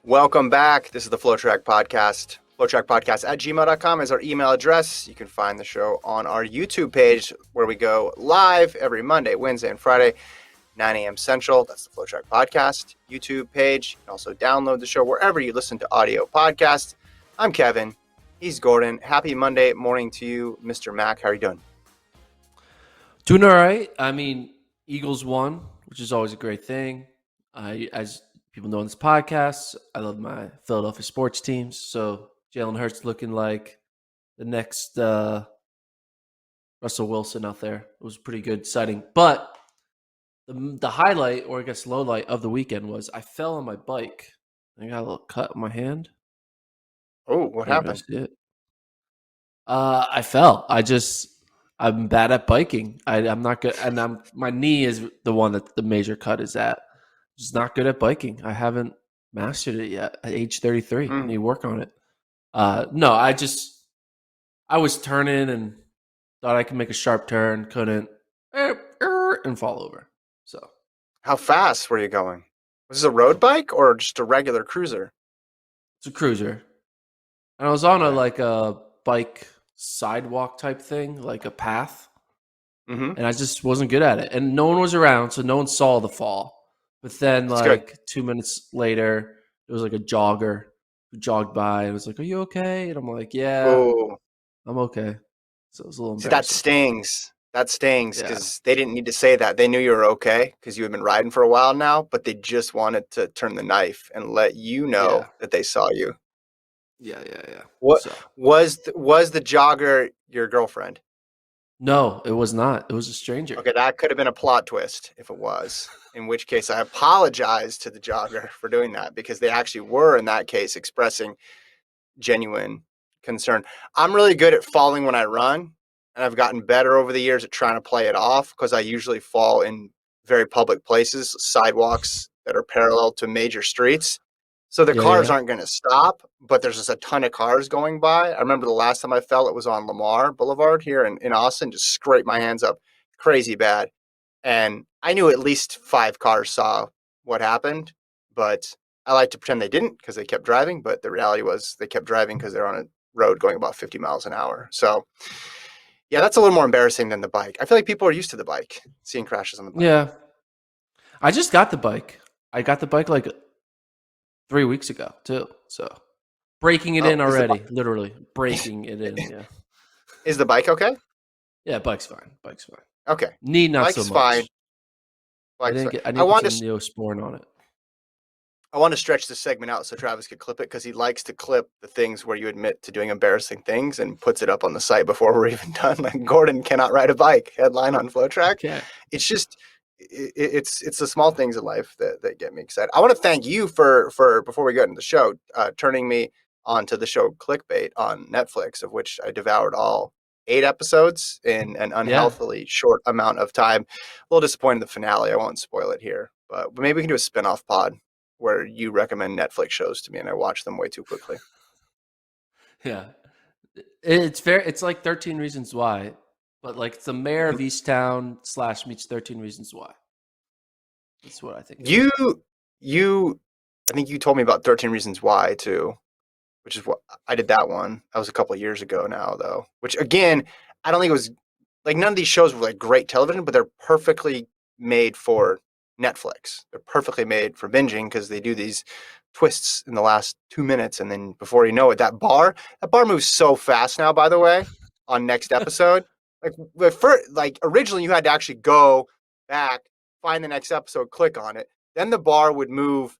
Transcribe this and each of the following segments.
Welcome back. This is the FlowTrack Podcast. FlowTrackPodcast@gmail.com is our email address. You can find the show on our YouTube page where we go live every Monday, Wednesday, and Friday, 9 a.m. Central. That's the FlowTrack Podcast YouTube page. You can also download the show wherever you listen to audio podcasts. I'm Kevin. He's Gordon. Happy Monday morning to you, Mr. Mac. How are you doing? Doing all right. I mean, Eagles won, which is always a great thing. As people know in this podcast, I love my Philadelphia sports teams. So Jalen Hurts looking like the next Russell Wilson out there. It was pretty good sighting. But the highlight, or I guess low light of the weekend was I fell on my bike. I got a little cut on my hand. Oh, what happened? I fell. I'm bad at biking. I'm not good, and my knee is the one that the major cut is at. Just not good at biking. I haven't mastered it yet. At age 33, I need to work on it. No, I was turning and thought I could make a sharp turn, couldn't, and fall over. So, how fast were you going? Was this a road bike or just a regular cruiser? It's a cruiser, and I was on a bike sidewalk type thing, like a path, and I just wasn't good at it. And no one was around, so no one saw the fall. But then, 2 minutes later, it was like a jogger who jogged by and was like, "Are you okay?" And I'm like, "Yeah, I'm okay." So it was a little embarrassing. That stings. That stings because they didn't need to say that. They knew you were okay because you had been riding for a while now, but they just wanted to turn the knife and let you know that they saw you. Yeah. What was the jogger your girlfriend? No, it was not. It was a stranger. Okay, that could have been a plot twist if it was. In which case, I apologize to the jogger for doing that because they actually were, in that case, expressing genuine concern. I'm really good at falling when I run, and I've gotten better over the years at trying to play it off because I usually fall in very public places, sidewalks that are parallel to major streets. So the cars aren't going to stop, but there's just a ton of cars going by. I remember the last time I fell, it was on Lamar Boulevard here in Austin, just scraped my hands up crazy bad. And I knew at least 5 cars saw what happened, but I like to pretend they didn't because they kept driving. But the reality was they kept driving because they're on a road going about 50 miles an hour. So, yeah, that's a little more embarrassing than the bike. I feel like people are used to the bike, seeing crashes on the bike. Yeah. I just got the bike. I got the bike like 3 weeks ago, too. So, breaking it in already, literally breaking it in, yeah. Is the bike okay? Yeah, bike's fine. Okay. Knee, not Bike's so much. Fine. I need to put some Neosporin on it. I want to stretch this segment out so Travis could clip it because he likes to clip the things where you admit to doing embarrassing things and puts it up on the site before we're even done. Like Gordon cannot ride a bike, headline on FlowTrack. Okay. It's just it's the small things in life that get me excited. I want to thank you for before we get into the show, turning me onto the show Clickbait on Netflix, of which I devoured all 8 episodes in an unhealthily short amount of time. A little disappointed in the finale. I won't spoil it here, but maybe we can do a spin-off pod where you recommend Netflix shows to me and I watch them way too quickly. Yeah. It's fair. It's like 13 Reasons Why, but like it's the mayor of Easttown / meets 13 Reasons Why. That's what I think. I think you told me about 13 Reasons Why too, which is what I did that one. That was a couple of years ago now though, which again, I don't think it was like none of these shows were like great television, but they're perfectly made for Netflix. They're perfectly made for binging because they do these twists in the last 2 minutes. And then before you know it, that bar moves so fast now, by the way, on next episode. Like originally you had to actually go back, find the next episode, click on it. Then the bar would move,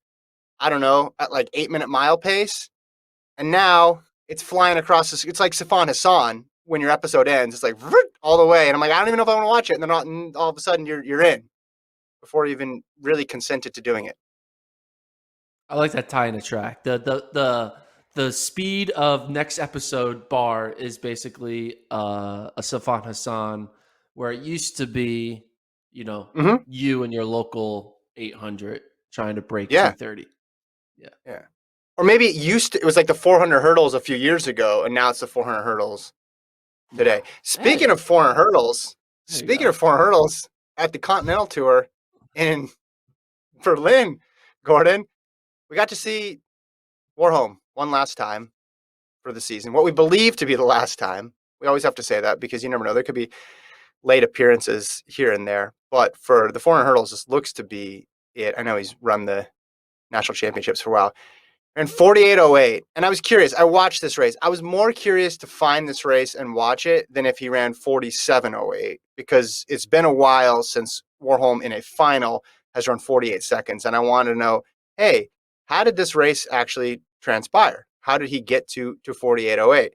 I don't know, at like 8-minute mile pace. And now it's flying across this. It's like Sifan Hassan when your episode ends. It's like all the way. And I'm like, I don't even know if I want to watch it. And then all of a sudden you're in before you even really consented to doing it. I like that tie in the track. The speed of next episode bar is basically a Sifan Hassan, where it used to be, you and your local 800 trying to break 230. Yeah. Or maybe it was like the 400 hurdles a few years ago, and now it's the 400 hurdles today. Speaking of 400 hurdles, at the Continental Tour in Berlin, Gordon, we got to see Warholm, one last time for the season. What we believe to be the last time. We always have to say that because you never know. There could be late appearances here and there. But for the 400 hurdles, this looks to be it. I know he's run the national championships for a while. And 48.08. And I was curious. I watched this race. I was more curious to find this race and watch it than if he ran 47.08 because it's been a while since Warholm in a final has run 48 seconds. And I wanted to know, hey, how did this race actually transpire? How did he get to 48.08?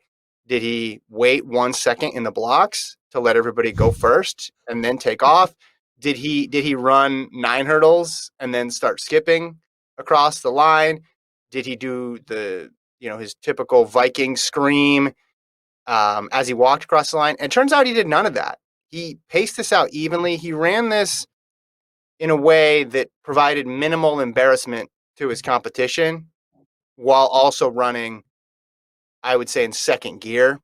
Did he wait 1 second in the blocks to let everybody go first and then take off? Did he run 9 hurdles and then start skipping across the line? Did he do his typical Viking scream as he walked across the line? And it turns out he did none of that. He paced this out evenly. He ran this in a way that provided minimal embarrassment to his competition while also running, I would say, in second gear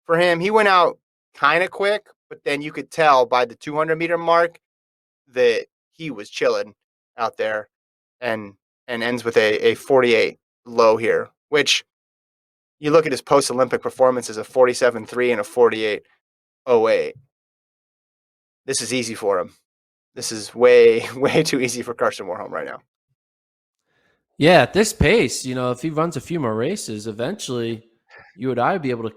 for him. He went out kind of quick, but then you could tell by the 200-meter mark that he was chilling out there and ends with a 48 low here, which you look at his post-Olympic performances of 47.3 and a 48.08. This is easy for him. This is way, way too easy for Carson Warholm right now. Yeah, at this pace, if he runs a few more races, eventually you and I would be able to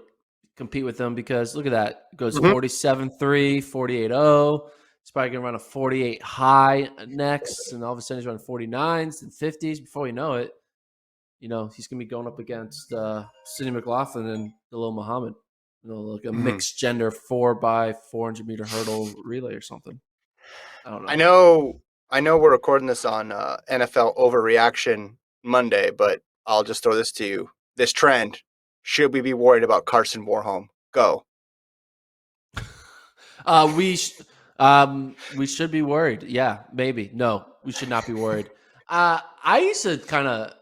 compete with him because look at that. It goes 47.3, 48.0. He's probably going to run a 48 high next, and all of a sudden he's running 49s and 50s. Before we know it, he's going to be going up against Sidney McLaughlin and Dalil Muhammad. Like a mixed gender 4x400 meter hurdle relay or something. I don't know. I know we're recording this on NFL Overreaction Monday, but I'll just throw this to you. This trend, should we be worried about Carson Warholm? Go. We should be worried. Yeah, maybe. No, we should not be worried. I used to kind of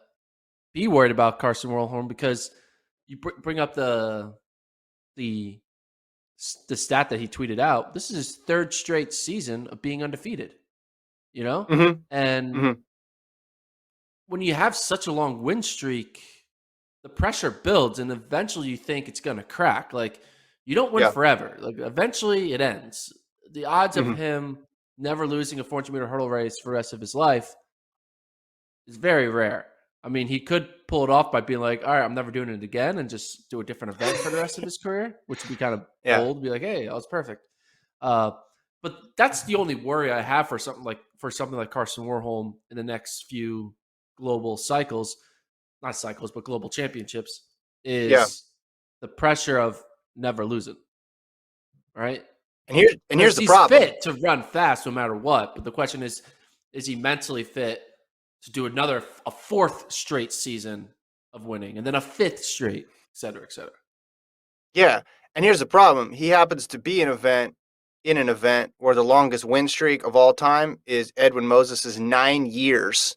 be worried about Carson Warholm because you bring up the stat that he tweeted out. This is his third straight season of being undefeated. And when you have such a long win streak, the pressure builds, and eventually you think it's going to crack. Like you don't win forever. Like eventually it ends. The odds of him never losing a 400-meter hurdle race for the rest of his life is very rare. I mean, he could pull it off by being like, all right, I'm never doing it again and just do a different event for the rest of his career, which would be kind of bold. Be like, hey, that was perfect. But that's the only worry I have for something like Carson Warholm in the next few global cycles, not cycles, but global championships, is the pressure of never losing. Right? And here's the problem. He's fit to run fast no matter what, but the question is he mentally fit to do a fourth straight season of winning and then a fifth straight, et cetera, et cetera. Yeah. And here's the problem. He happens to be in an event where the longest win streak of all time is Edwin Moses' 9 years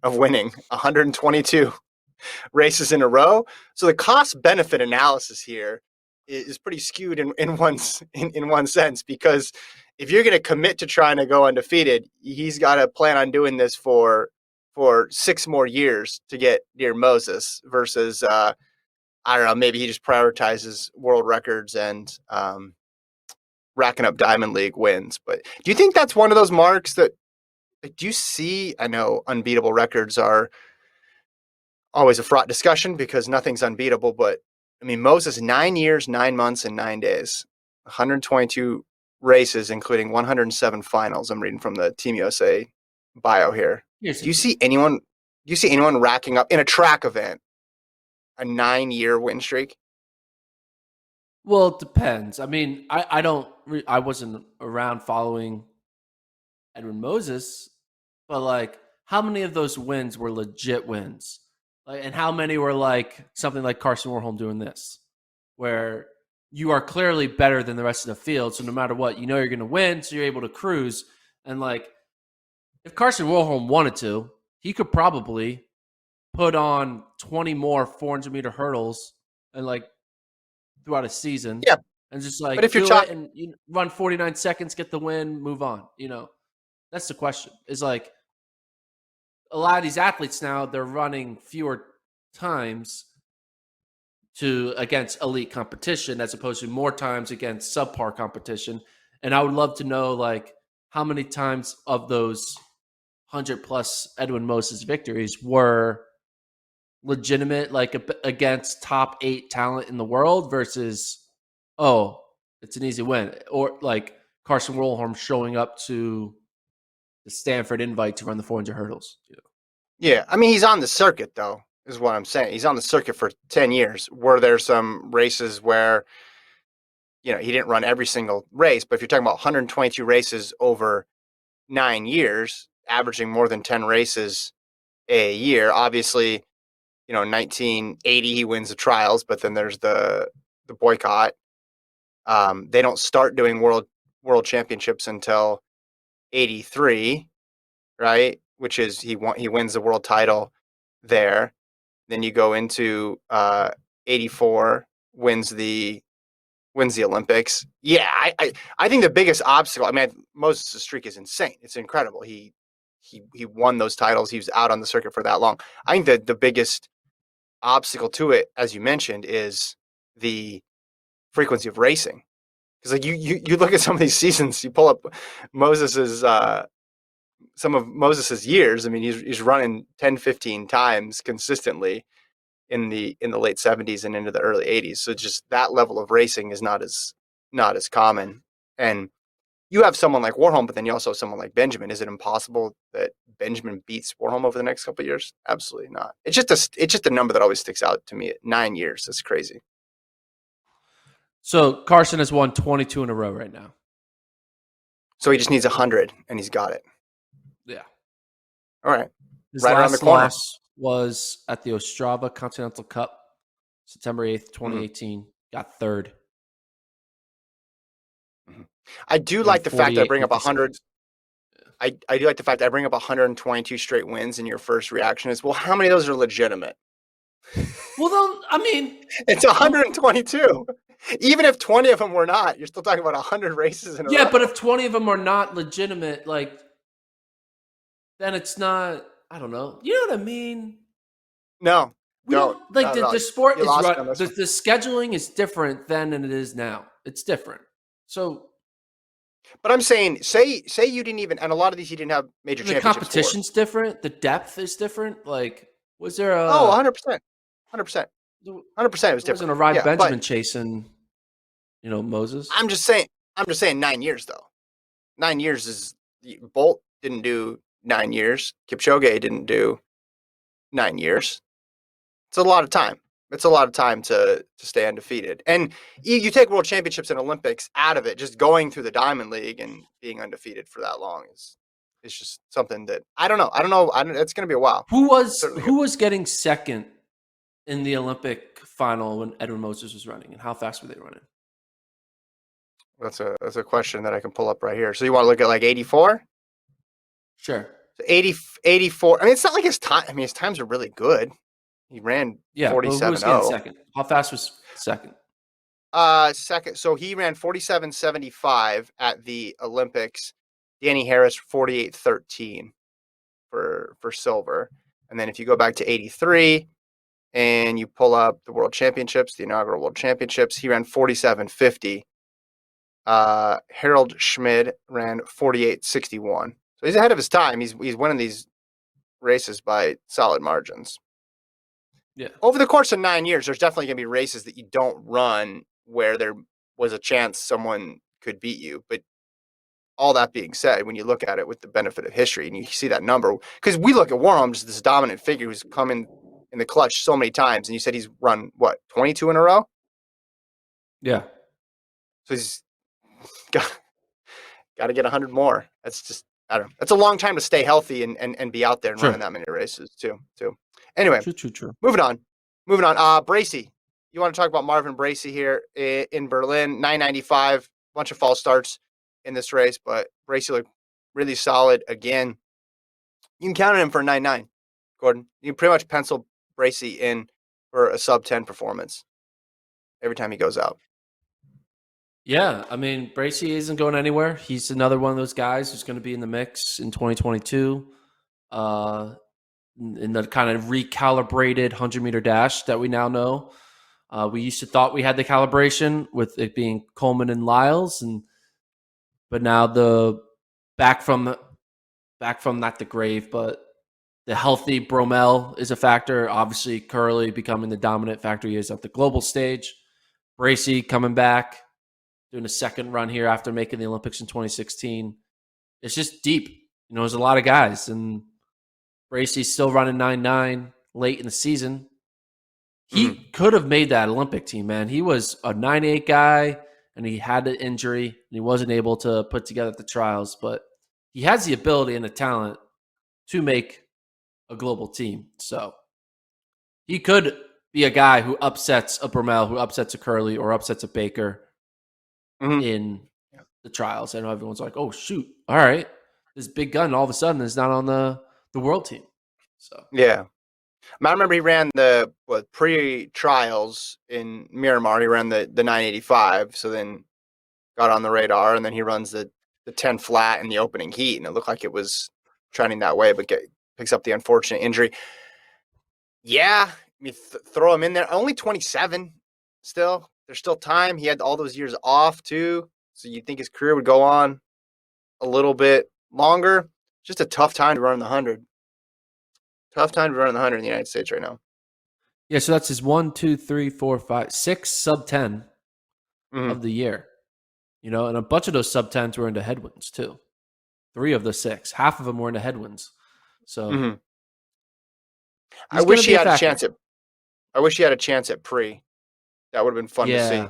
of winning 122 races in a row. So the cost benefit analysis here is pretty skewed in one sense, because if you're going to commit to trying to go undefeated, he's got to plan on doing this for 6 more years to get near Moses versus, I don't know, maybe he just prioritizes world records and racking up Diamond League wins. But do you think that's one of those marks that, do you see, I know unbeatable records are always a fraught discussion because nothing's unbeatable, but I mean, Moses, 9 years, 9 months, and 9 days, 122 races, including 107 finals. I'm reading from the Team USA bio here. Do you see anyone racking up in a track event a 9-year win streak? Well, it depends. I mean, I wasn't around following Edwin Moses, but like, how many of those wins were legit wins? Like, and how many were like something like Carson Warholm doing this, where you are clearly better than the rest of the field. So no matter what, you're going to win. So you're able to cruise. And like, if Carson Warholm wanted to, he could probably put on 20 more 400-meter hurdles and like throughout a season. Yeah. And just like, but if you're and run 49 seconds, get the win, move on. That's the question. Is like, a lot of these athletes now, they're running fewer times to against elite competition as opposed to more times against subpar competition. And I would love to know like how many times of those 100 plus Edwin Moses victories were legitimate, like against top 8 talent in the world versus, oh, it's an easy win. Or like Carson Rollholm showing up to the Stanford invite to run the 400 hurdles. Yeah. I mean, he's on the circuit, though, is what I'm saying. He's on the circuit for 10 years. Were there some races where, he didn't run every single race, but if you're talking about 122 races over 9 years, averaging more than 10 races a year, obviously, 1980 he wins the trials, but then there's the boycott. They don't start doing world championships until 83, right? Which is he wins the world title there. Then you go into 84, wins the Olympics. Yeah, I think the biggest obstacle. I mean, Moses' streak is insane. It's incredible. He won those titles. He was out on the circuit for that long. I think that the biggest obstacle to it, as you mentioned, is the frequency of racing. Because like you look at some of these seasons, you pull up Moses's some of Moses's years. I mean, he's running 10, 15 times consistently in the late 70s and into the early 80s. So just that level of racing is not as common. And you have someone like Warholm, but then you also have someone like Benjamin. Is it impossible that Benjamin beats Warholm over the next couple of years? Absolutely not. It's just a number that always sticks out to me. 9 years. That's crazy. So Carson has won 22 in a row right now. So he just needs 100, and he's got it. Yeah. All right. His right last around the corner. loss was at the Ostrava Continental Cup, September 8th, 2018. Got third. I do like the fact that I bring up 100. I do like the fact that I bring up 122 straight wins, and your first reaction is, well, how many of those are legitimate? Well, then, I mean, it's 122. Even if 20 of them were not, you're still talking about 100 races in a row. Yeah, but if 20 of them are not legitimate, like, then it's not. I don't know. You know what I mean? No, we don't like the sport is right. The scheduling is different then than it is now. It's different. So, but I'm saying, say you didn't even, and a lot of these you didn't have major championships. The competition's different. The depth is different. Like, was there a 100%, 100%, 100%? It was different. Wasn't a Ryan Benjamin chasing, Moses. I'm just saying 9 years though. 9 years is Bolt didn't do 9 years. Kipchoge didn't do 9 years. It's a lot of time. It's a lot of time to stay undefeated. And you take world championships and Olympics out of it, just going through the Diamond League and being undefeated for that long is just something that I don't know. It's going to be a while. Who was getting second in the Olympic final when Edwin Moses was running, and how fast were they running? That's a question that I can pull up right here. So you want to look at like 84? Sure. So 84. I mean, it's not like his time. I mean, his times are really good. He ran 47.0. Who was getting second? How fast was second? Second. So he ran 47.75 at the Olympics. Danny Harris 48.13 for silver. And then if you go back to 83 and you pull up the World Championships, the inaugural World Championships, he ran 47.50. Harold Schmid ran 48.61. So he's ahead of his time. He's winning these races by solid margins. Yeah. Over the course of 9 years, there's definitely going to be races that you don't run where there was a chance someone could beat you. But all that being said, when you look at it with the benefit of history and you see that number, because we look at Warholm as this dominant figure who's come in the clutch so many times, and you said he's run, 22 in a row? Yeah. So he's got to get 100 more. That's just, I don't know. That's a long time to stay healthy and be out there and running that many races too. Anyway, true. Moving on. Bracey. You want to talk about Marvin Bracey here in Berlin? 995, bunch of false starts in this race, but Bracey looked really solid again. You can count on him for a 9.9, Gordon. You can pretty much pencil Bracey in for a sub 10 performance every time he goes out. Yeah, I mean, Bracey isn't going anywhere. He's another one of those guys who's going to be in the mix in 2022. in the kind of recalibrated 100-meter dash that we now know. We used to thought we had the calibration with it being Coleman and Lyles, but now back from not the grave, but the healthy Bromell is a factor. Obviously, Curley becoming the dominant factor he is at the global stage. Bracy coming back, doing a second run here after making the Olympics in 2016. It's just deep. There's a lot of guys, and Bracy's still running 9.9 late in the season. He could have made that Olympic team, man. He was a 9.8 guy, and he had an injury, and he wasn't able to put together the trials, but he has the ability and the talent to make a global team. So he could be a guy who upsets a Bromell, who upsets a Curley, or upsets a Baker in the trials. I know everyone's like, oh, shoot. All right. This big gun all of a sudden is not on the world team. So yeah. I remember he ran the pre-trials in Miramar. He ran the 985, so then got on the radar, and then he runs the 10 flat in the opening heat, and it looked like it was trending that way, but picks up the unfortunate injury. Yeah, throw him in there. Only 27 still. There's still time. He had all those years off too, so you'd think his career would go on a little bit longer. Just a tough time to run the 100. Tough time to run the 100 in the United States right now. Yeah, so that's his 1, 2, 3, 4, 5, 6 sub 10 of the year. And a bunch of those sub 10s were into headwinds too. 3 of the 6, half of them were into headwinds. So I wish he had a chance at pre. That would have been fun to see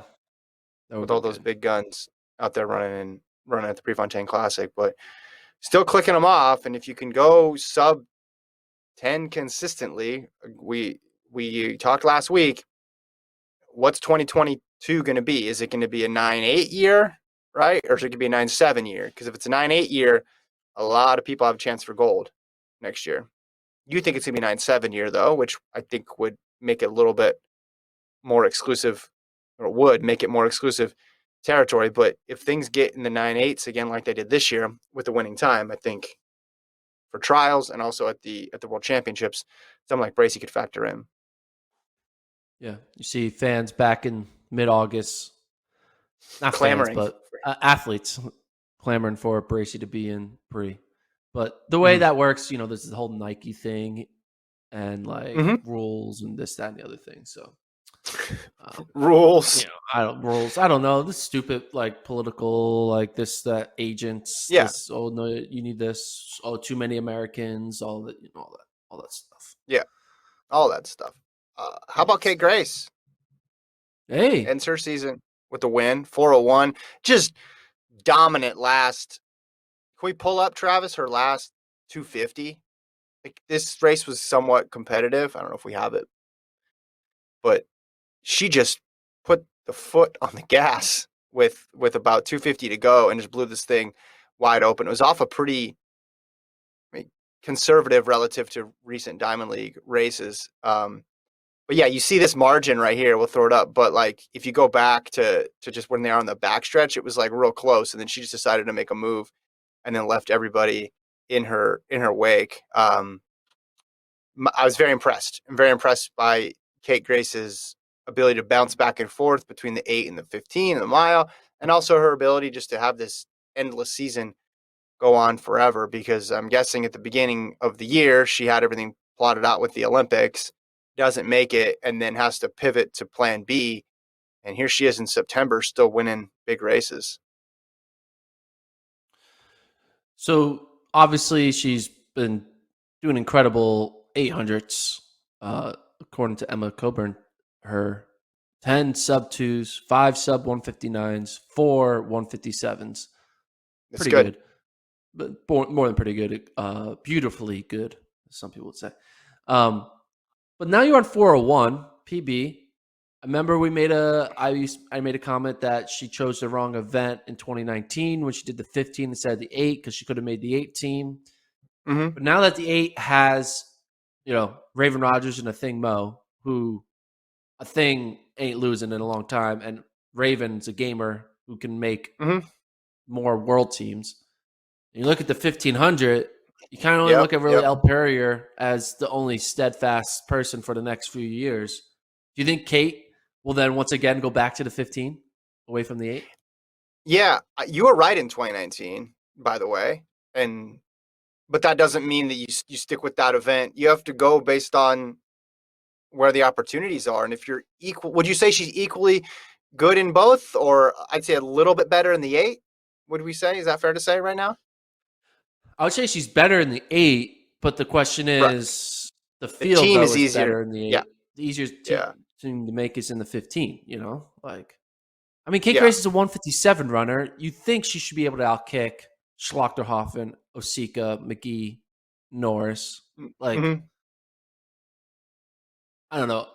with all those big guns out there running at the Prefontaine Classic. But still clicking them off, and if you can go sub 10 consistently, we talked last week. What's 2022 going to be? Is it going to be a 9.8 year, right? Or is it going to be a 9.7 year? Because if it's a 9.8 year, a lot of people have a chance for gold next year. You think it's going to be a 9.7 year, though, which I think would make it a little bit more exclusive, or would make it more exclusive territory. But if things get in the 9.8s again, like they did this year with the winning time, I think for trials and also at the World Championships, someone like Bracy could factor in. Yeah, you see fans back in mid-August, not clamoring, fans, but athletes clamoring for Bracy to be in pre. But the way that works, there's the whole Nike thing and rules and this, that, and the other thing. So rules, I don't know. This stupid political that agents. Yeah. This, oh no, you need this. Oh, too many Americans. All that stuff. Yeah, all that stuff. How about Kate Grace? Hey, ends her season with the win, 401. Just dominant last. Can we pull up, Travis, her last 250? This race was somewhat competitive. I don't know if we have it, but she just put the foot on the gas with about 250 to go and just blew this thing wide open. It was off a pretty conservative relative to recent Diamond League races. But yeah, you see this margin right here. We'll throw it up. But if you go back to just when they are on the backstretch, it was real close. And then she just decided to make a move and then left everybody in her wake. I was very impressed. I'm very impressed by Kate Grace's ability to bounce back and forth between the 8 and the 15 and the mile, and also her ability just to have this endless season go on forever, because I'm guessing at the beginning of the year, she had everything plotted out with the Olympics, doesn't make it, and then has to pivot to plan B. And here she is in September, still winning big races. So obviously she's been doing incredible 800s, according to Emma Coburn. Her 10 sub 2s, 5 sub 159s, 4 157s. Pretty good. But more than pretty good. Beautifully good, some people would say. But now you're on 401 PB. I remember I made a comment that she chose the wrong event in 2019 when she did the 15 instead of the 8, because she could have made the 8 team. But now that the 8 has, Raven Rogers and Athing Mo, who Athing ain't losing in a long time, and Raven's a gamer who can make more world teams. And you look at the 1500, You kind of only Yep. look at really Yep. El Perrier as the only steadfast person for the next few years. Do you think Kate will then once again go back to the 15 away from the 8? Yeah, you were right in 2019, by the way, and but that doesn't mean that you stick with that event. You have to go based on where the opportunities are, and if you're equal, would you say she's equally good in both, or I'd say a little bit better in the 8? Would we say, is that fair to say right now? I would say she's better in the 8, but the question Right. is the The field, team though, is is easier. better in the Yeah. 8. The easier Yeah. team to make is in the 15, Like, I mean, Kate Yeah. Grace is a 157 runner. You think she should be able to outkick Schlachterhoffen, Osika, McGee, Norris. Like, Mm-hmm. I don't know.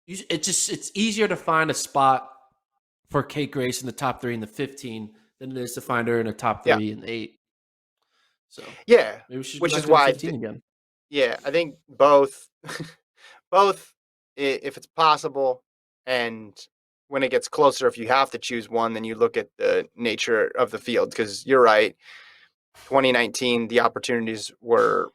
It's easier to find a spot for Kate Grace in the top 3 in the 15 than it is to find her in the top Yeah. 3 in the 8. So Yeah. maybe we should go Which back is to the why, 15 again. yeah, I think both, both, if it's possible, and when it gets closer, if you have to choose one, then you look at the nature of the field. Because you're right, 2019, the opportunities were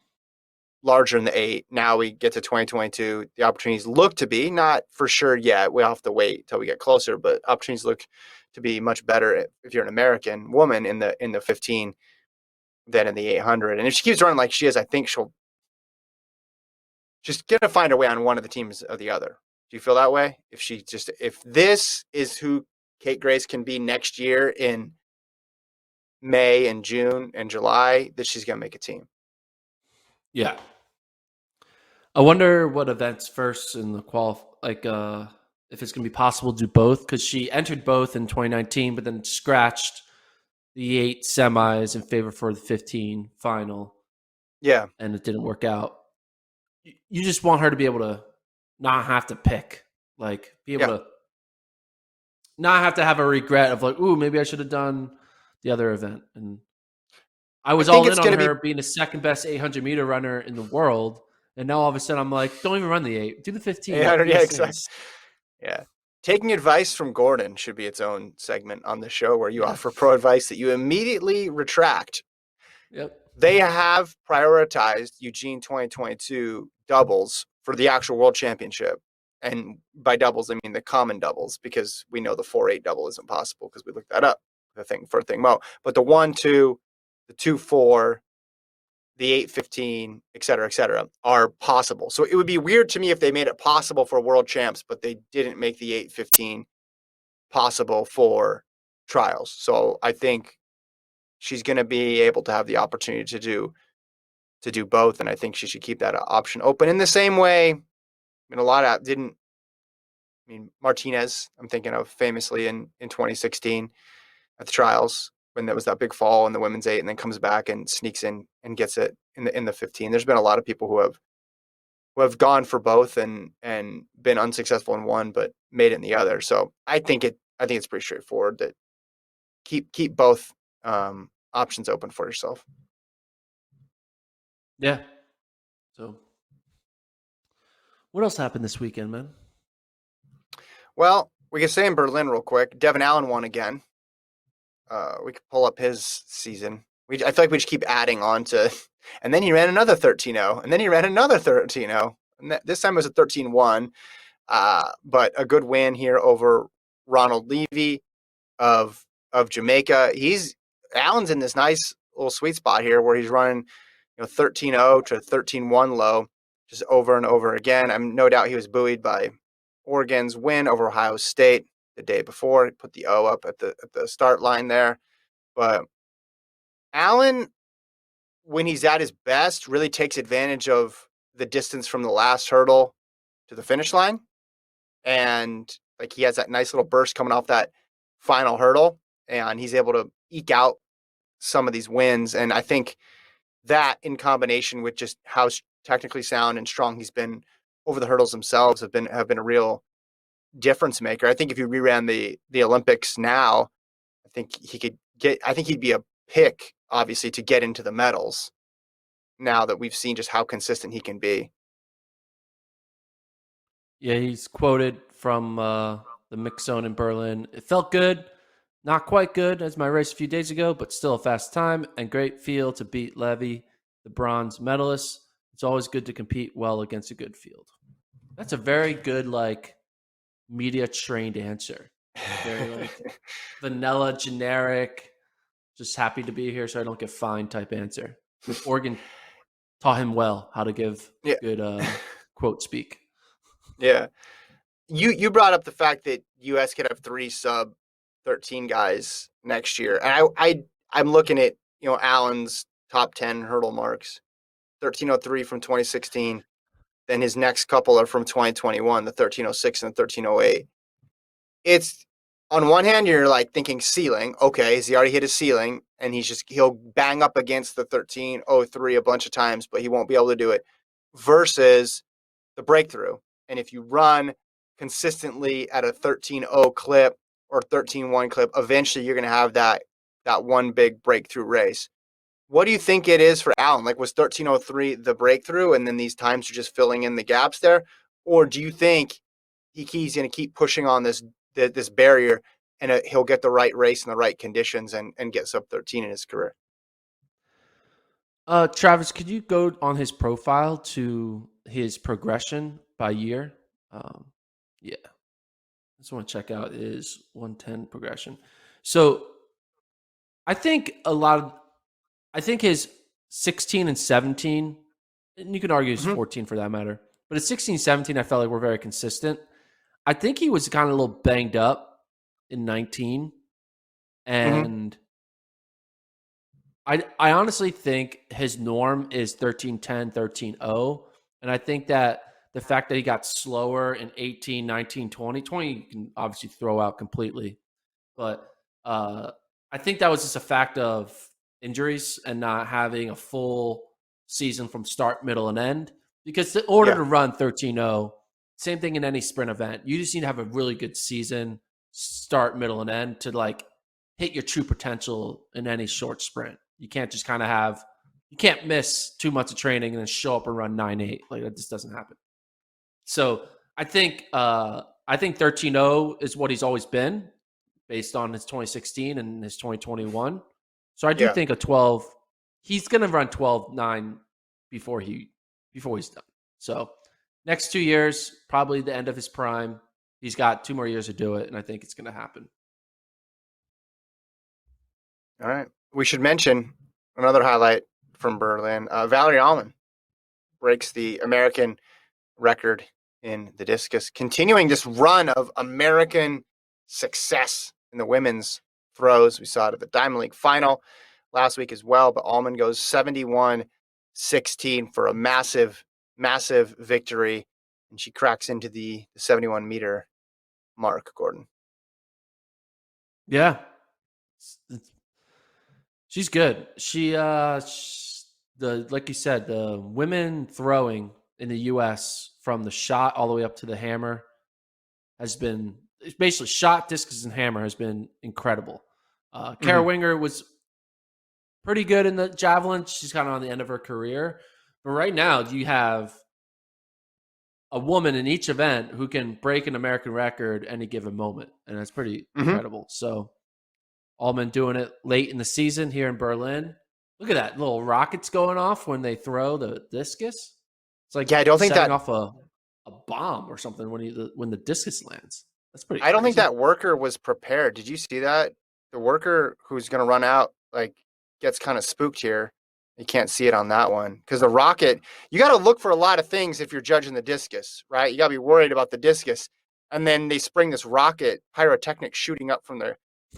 larger in the 8. Now we get to 2022, the opportunities look to be, not for sure yet. We'll have to wait till we get closer, but opportunities look to be much better if you're an American woman in the 15 than in the 800. And if she keeps running like she is, I think she'll just gonna find her way on one of the teams or the other. Do you feel that way? If this is who Kate Grace can be next year in May and June and July, that she's gonna make a team. Yeah. I wonder what events first in the if it's going to be possible to do both, because she entered both in 2019, but then scratched the 8 semis in favor for the 15 final, Yeah, and it didn't work out. You just want her to be able to not have to pick, like be able yeah. to not have to have a regret of like, ooh, maybe I should have done the other event. And I I was think all in it's on gonna her be being the second best 800-meter runner in the world. And now all of a sudden I'm like, don't even run the 8. Do the 15. That 800. Yeah, makes exactly. sense. Yeah. Taking advice from Gordon should be its own segment on the show where you Yeah. offer pro advice that you immediately retract. Yep. They have prioritized Eugene 2022 doubles for the actual world championship. And by doubles, I mean the common doubles, because we know the 4-8 double isn't possible because we looked that up, the thing for thing mo. But the 1-2, the 2-4, the 8-15, et cetera, are possible. So it would be weird to me if they made it possible for world champs, but they didn't make the 8-15 possible for trials. So I think she's going to be able to have the opportunity to do both, and I think she should keep that option open. In the same way, I mean, a lot of didn't. I mean, Martinez, I'm thinking of famously in 2016 at the trials when there was that big fall in the women's 8, and then comes back and sneaks in and gets it in the 15. There's been a lot of people who have gone for both and been unsuccessful in one, but made it in the other. So I think it's pretty straightforward that keep both options open for yourself. Yeah. So what else happened this weekend, man? Well, we can say in Berlin real quick. Devin Allen won again. We could pull up his season. I feel like we just keep adding on to, and then he ran another 13-0, and then he ran another 13-0. And this time it was a 13-1, but a good win here over Ronald Levy of Jamaica. Allen's in this nice little sweet spot here where he's running 13-0 to 13-1 low just over and over again. I'm no doubt he was buoyed by Oregon's win over Ohio State the day before. He put the O up at the start line there. But Allen, when he's at his best, really takes advantage of the distance from the last hurdle to the finish line. And like he has that nice little burst coming off that final hurdle, and he's able to eke out some of these wins. And I think that in combination with just how technically sound and strong he's been over the hurdles themselves have been a real difference maker. I think if you reran the Olympics now, I think he'd be a pick, obviously, to get into the medals now that we've seen just how consistent he can be. Yeah, he's quoted from the mix zone in Berlin. It felt good, not quite good as my race a few days ago, but still a fast time and great feel to beat Levy. the bronze medalists. It's always good to compete well against a good field. That's a very good, like, media trained answer. Very like vanilla, generic, just happy to be here so I don't get fined type answer. Oregon taught him well how to give Yeah. good quote speak. Yeah. You brought up the fact that US could have 3 sub 13 guys next year. And I'm looking at, Allen's top 10 hurdle marks. 1303 from 2016. Then his next couple are from 2021, the 1306 and the 1308. It's on one hand, you're like thinking ceiling. Okay, has he already hit his ceiling? And he'll bang up against the 1303 a bunch of times, but he won't be able to do it. Versus the breakthrough. And if you run consistently at a 13.0 clip or 13.1 clip, eventually you're going to have that one big breakthrough race. What do you think it is for Allen? Like, was 13.03 the breakthrough, and then these times are just filling in the gaps there? Or do you think he's going to keep pushing on this barrier, and he'll get the right race in the right conditions and get sub 13 in his career? Travis, could you go on his profile to his progression by year? Yeah. I just want to check out his 110 progression. So I think his 16 and 17, and you can argue his 14 for that matter, but his 16, 17, I felt like were very consistent. I think he was kind of a little banged up in 19. And I honestly think his norm is 13-10, 13-0. And I think that the fact that he got slower in 18, 19, 20, 20 you can obviously throw out completely. But I think that was just a fact of injuries and not having a full season from start, middle, and end. Because in order to run 13-0, same thing in any sprint event, you just need to have a really good season, start, middle, and end to like hit your true potential in any short sprint. You can't just kind of you can't miss 2 months of training and then show up and run 9.8. Like, that just doesn't happen. So I think 13-0 is what he's always been based on his 2016 and his 2021. So I do think he's going to run 12.9 before he's done. So next 2 years, probably the end of his prime. He's got 2 more years to do it, and I think it's going to happen. All right. We should mention another highlight from Berlin. Valerie Allman breaks the American record in the discus, continuing this run of American success in the women's throws. We saw it at the Diamond League final last week as well, but Allman goes 71-16 for a massive, massive victory, and she cracks into the 71-meter mark, Gordon. Yeah. She's good. Like you said, the women throwing in the U.S. from the shot all the way up to the hammer has been basically shot, discus, and hammer has been incredible. Kara Winger was pretty good in the javelin. She's kind of on the end of her career, but right now you have a woman in each event who can break an American record any given moment, and that's pretty incredible. So Allman doing it late in the season here in Berlin. Look at that little rockets going off when they throw the discus. It's like I don't think setting off a bomb or something when the discus lands. That's pretty. I don't think that worker was prepared. Did you see that? The worker who's going to run out gets kind of spooked here. You can't see it on that one because the rocket. You got to look for a lot of things if you're judging the discus, right? You got to be worried about the discus, and then they spring this rocket pyrotechnic shooting up from the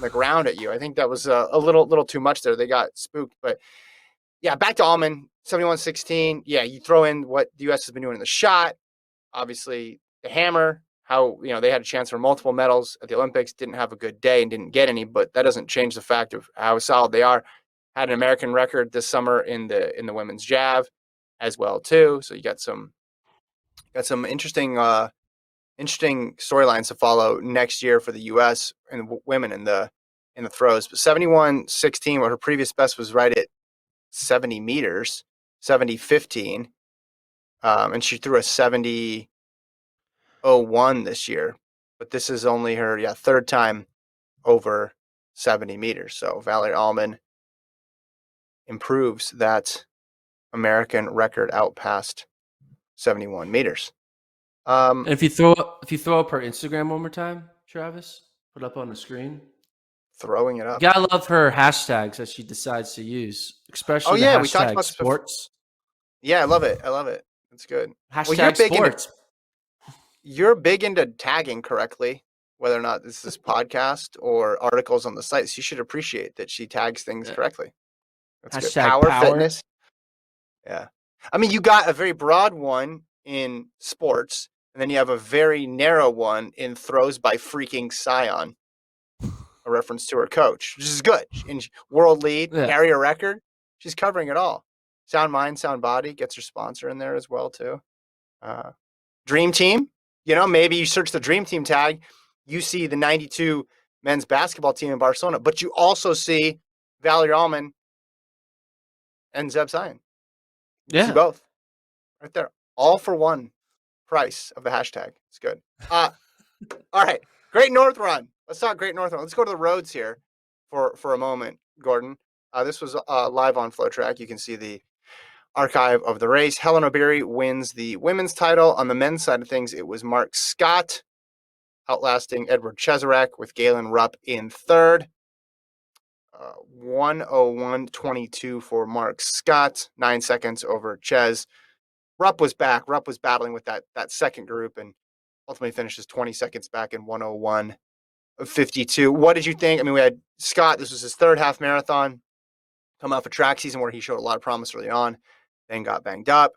ground at you. I think that was a little too much there. They got spooked, but yeah, back to Allman, 71-16. Yeah, you throw in what the U.S. has been doing in the shot. Obviously, the hammer, how they had a chance for multiple medals at the Olympics, didn't have a good day and didn't get any, but that doesn't change the fact of how solid they are. Had an American record this summer in the women's jav as well too. So you got some interesting storylines to follow next year for the U.S. and women in the throws. But 71-16, what her previous best was right at 70 meters, 70-15, and she threw a 70-01 this year. But this is only her third time over 70 meters. So Valerie Allman improves that American record out past 71 meters. And if you throw up her Instagram one more time, Travis, put up on the screen. Throwing it You up. gotta love her hashtags that she decides to use, Oh especially the yeah, we talked hashtag about this before. sports. Yeah, I love it. I love it. It's good. Well, Hashtag sports. you're big into tagging correctly, whether or not this is podcast or articles on the site. So you should appreciate that she tags things Yeah. correctly. That's good. Hashtag power. Fitness. Yeah. I mean, you got a very broad one in sports, and then you have a very narrow one in throws by freaking Scion, a reference to her coach, which is good. In world lead, Yeah. carrier record, she's covering it all. Sound mind, sound body, gets her sponsor in there as well, too. Dream team, maybe you search the dream team tag, you see the 92 men's basketball team in Barcelona, but you also see Valerie Allman and Zeb Scion. You see both right there, all for one price of the hashtag. It's good. All right. Great North Run. Let's talk Great North Run. Let's go to the roads here for a moment, Gordon. This was live on Flow Track. You can see the archive of the race. Helen O'Beary wins the women's title. On the men's side of things, it was Mark Scott outlasting Edward Cheserek with Galen Rupp in third. 1:01:22 for Mark Scott, 9 seconds over Ches. Rupp was back. Rupp was battling with that second group and ultimately finishes 20 seconds back in 1:01:52. What did you think? I mean, we had Scott. This was his third half marathon, coming off a track season where he showed a lot of promise early on, then got banged up.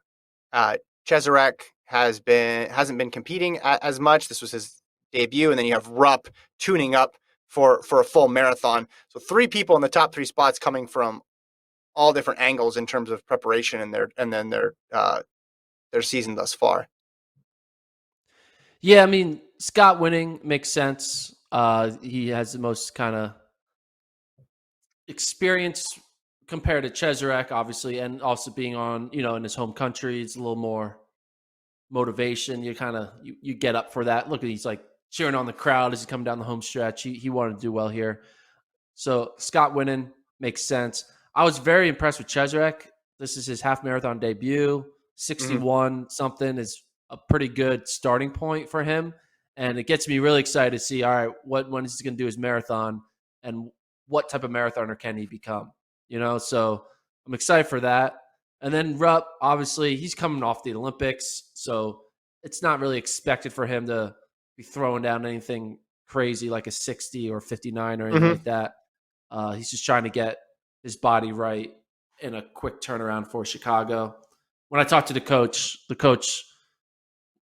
Cheserek hasn't been competing as much. This was his debut, and then you have Rupp tuning up for a full marathon. So 3 people in the top 3 spots coming from all different angles in terms of preparation and then their season thus far. Yeah, I mean, Scott winning makes sense. He has the most kind of experience compared to Cheserek, obviously, and also being on, in his home country, it's a little more motivation. You kind of you get up for that. Look, he's like cheering on the crowd as he come down the home stretch. He wanted to do well here. So Scott winning makes sense. I was very impressed with Cheserek. This is his half marathon debut. 61 something is a pretty good starting point for him. And it gets me really excited to see, all right, when is he going to do his marathon and what type of marathoner can he become? So I'm excited for that. And then Rupp, obviously, he's coming off the Olympics. So it's not really expected for him to be throwing down anything crazy like a 60 or 59 or anything like that. He's just trying to get his body right in a quick turnaround for Chicago. When I talked to the coach,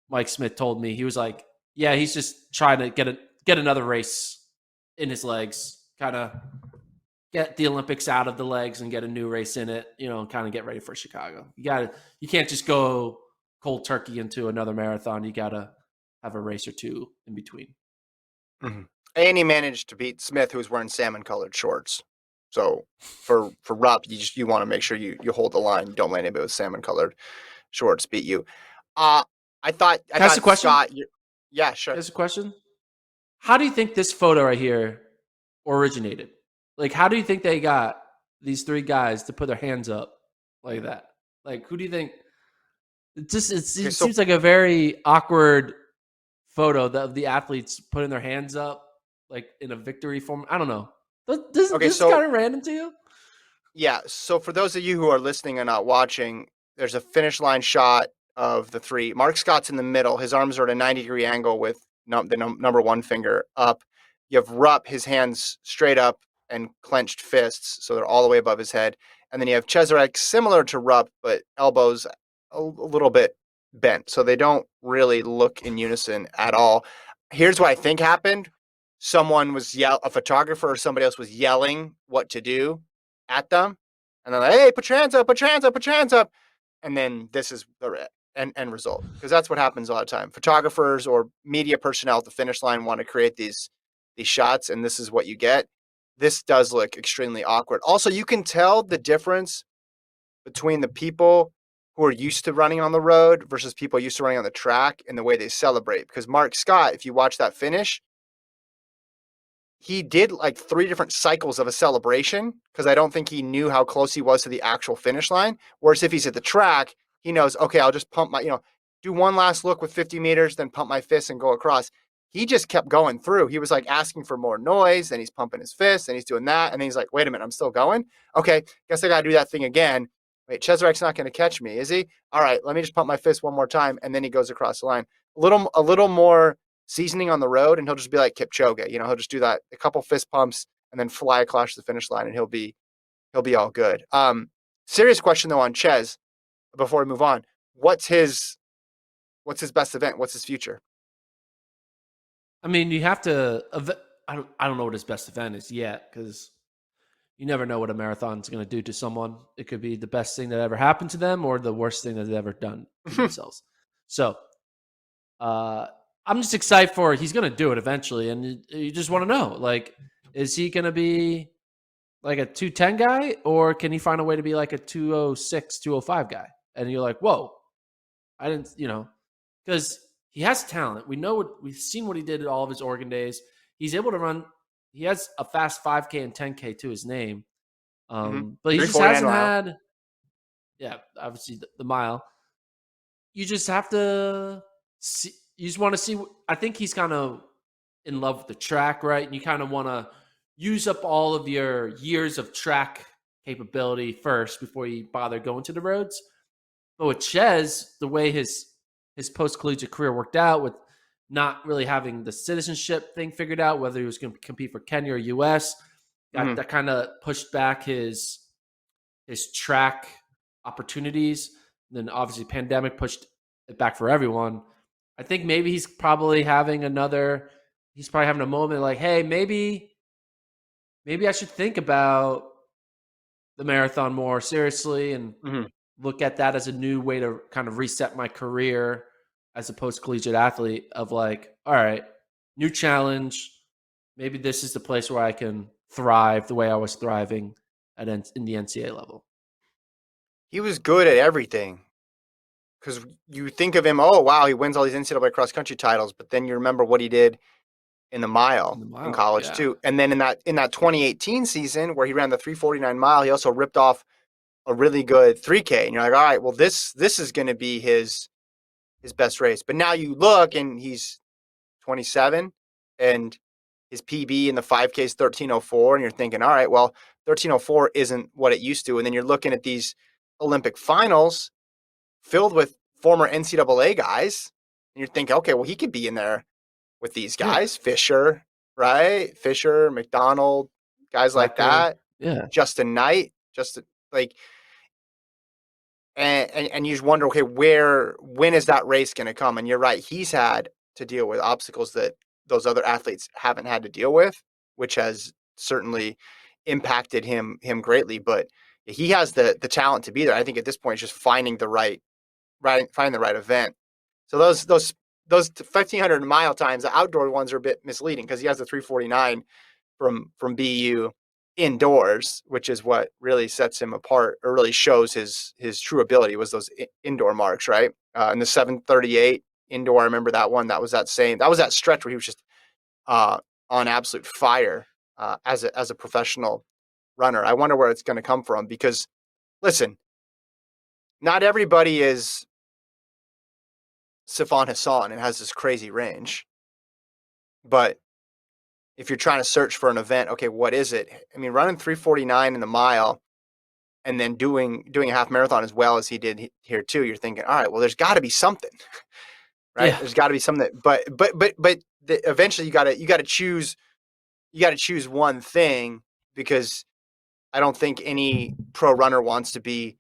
Mike Smith, told me, he was like, yeah, he's just trying to get another race in his legs, kind of get the Olympics out of the legs and get a new race in it, and kind of get ready for Chicago. You can't just go cold turkey into another marathon. You got to have a race or two in between. Mm-hmm. And he managed to beat Smith, who was wearing salmon-colored shorts. So for Rupp, you want to make sure you hold the line. You don't let anybody with salmon-colored shorts beat you. I thought Scott. Yeah, sure. There's a question. How do you think this photo right here originated? Like, how do you think they got these 3 guys to put their hands up like that? Like, who do you think? It seems like a very awkward photo of the athletes putting their hands up, like in a victory form. I don't know. This is kind of random to you? Yeah. So for those of you who are listening and not watching, there's a finish line shot of the 3. Mark Scott's in the middle. His arms are at a 90-degree angle with the number 1 finger up. You have Rupp, his hands straight up and clenched fists, so they're all the way above his head. And then you have Cheserek, similar to Rupp, but elbows a little bit bent, so they don't really look in unison at all. Here's what I think happened. Someone was a photographer or somebody else was yelling what to do at them. And they're like, hey, put your hands up, put your hands up, put your hands up. And then this is the end result. Because that's what happens a lot of time. Photographers or media personnel at the finish line want to create these shots, and this is what you get. This does look extremely awkward. Also, you can tell the difference between the people who are used to running on the road versus people used to running on the track in the way they celebrate. Because Mark Scott, if you watch that finish, he did like 3 different cycles of a celebration because I don't think he knew how close he was to the actual finish line. Whereas if he's at the track, he knows, okay, I'll just pump do one last look with 50 meters, then pump my fist and go across. He just kept going through. He was like asking for more noise, then he's pumping his fist, and he's doing that. And then he's like, wait a minute, I'm still going. Okay, guess I got to do that thing again. Wait, Chesarek's not going to catch me, is he? All right, let me just pump my fist one more time. And then he goes across the line. A little more seasoning on the road, and he'll just be like Kipchoge. He'll just do that, a couple fist pumps, and then fly across the finish line, and he'll be all good. Serious question though on Ches before we move on. What's his best event? What's his future? I mean, you have to. I don't know what his best event is yet, because you never know what a marathon's going to do to someone. It could be the best thing that ever happened to them, or the worst thing that they've ever done to themselves. So, I'm just excited for he's going to do it eventually, and you just want to know, like, is he going to be like a 210 guy, or can he find a way to be like a 206, 205 guy? And you're like, whoa, I didn't, because he has talent. We've seen what he did at all of his Oregon days. He's able to run. He has a fast 5K and 10K to his name, but he just hasn't had. Yeah, obviously the mile. You just have to see. You just want to see. I think he's kind of in love with the track, right? And you kind of want to use up all of your years of track capability first before you bother going to the roads. But with Ches, the way his post-collegiate career worked out, with not really having the citizenship thing figured out, whether he was going to compete for Kenya or US, that kind of pushed back his track opportunities. And then obviously pandemic pushed it back for everyone. I think maybe he's probably having a moment like, hey, maybe I should think about the marathon more seriously and look at that as a new way to kind of reset my career as a post-collegiate athlete, of like, all right, new challenge. Maybe this is the place where I can thrive the way I was thriving in the NCAA level. He was good at everything. Because you think of him, oh, wow, he wins all these NCAA cross-country titles, but then you remember what he did in the mile in college too. And then in that 2018 season where he ran the 3:49 mile, he also ripped off a really good 3K. And you're like, all right, well, this is going to be his best race. But now you look and he's 27 and his PB in the 5K is 13:04. And you're thinking, all right, well, 13:04 isn't what it used to. And then you're looking at these Olympic finals filled with former NCAA guys. And you're thinking, okay, well, he could be in there with these guys. Yeah. Fisher, right? Fisher, McDonald, guys like that. Yeah. Justin Knight, and you just wonder, okay, when is that race going to come? And you're right, he's had to deal with obstacles that those other athletes haven't had to deal with, which has certainly impacted him greatly. But he has the talent to be there. I think at this point, it's just finding the right event. So those 1,500 mile times, the outdoor ones are a bit misleading because he has the 3:49 from BU indoors, which is what really sets him apart or really shows his true ability, was those indoor marks, right? And the 7:38 indoor, I remember that one. That was that stretch where he was just on absolute fire as a professional runner. I wonder where it's going to come from, because listen, not everybody is Sifan Hassan and has this crazy range, but if you're trying to search for an event, okay, what is it? I mean, running 3:49 in the mile and then doing a half marathon as well as he did here too, you're thinking, all right, well, there's got to be something, right? Yeah. There's got to be something but eventually you got to choose one thing, because I don't think any pro runner wants to be.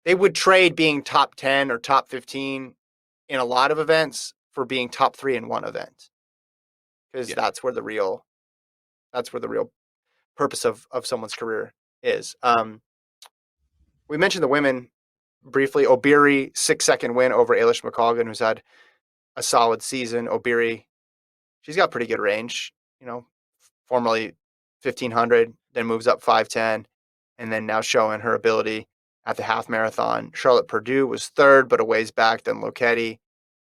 They would trade being top 10 or top 15 in a lot of events for being top 3 in one event, because that's where the real purpose of someone's career is. We mentioned the women briefly. Obiri, 6-second win over Ailish McColgan, who's had a solid season. Obiri, she's got pretty good range, formerly 1,500, then moves up 5:10, and then now showing her ability at the half marathon. Charlotte Purdue was third, but a ways back than Loketti.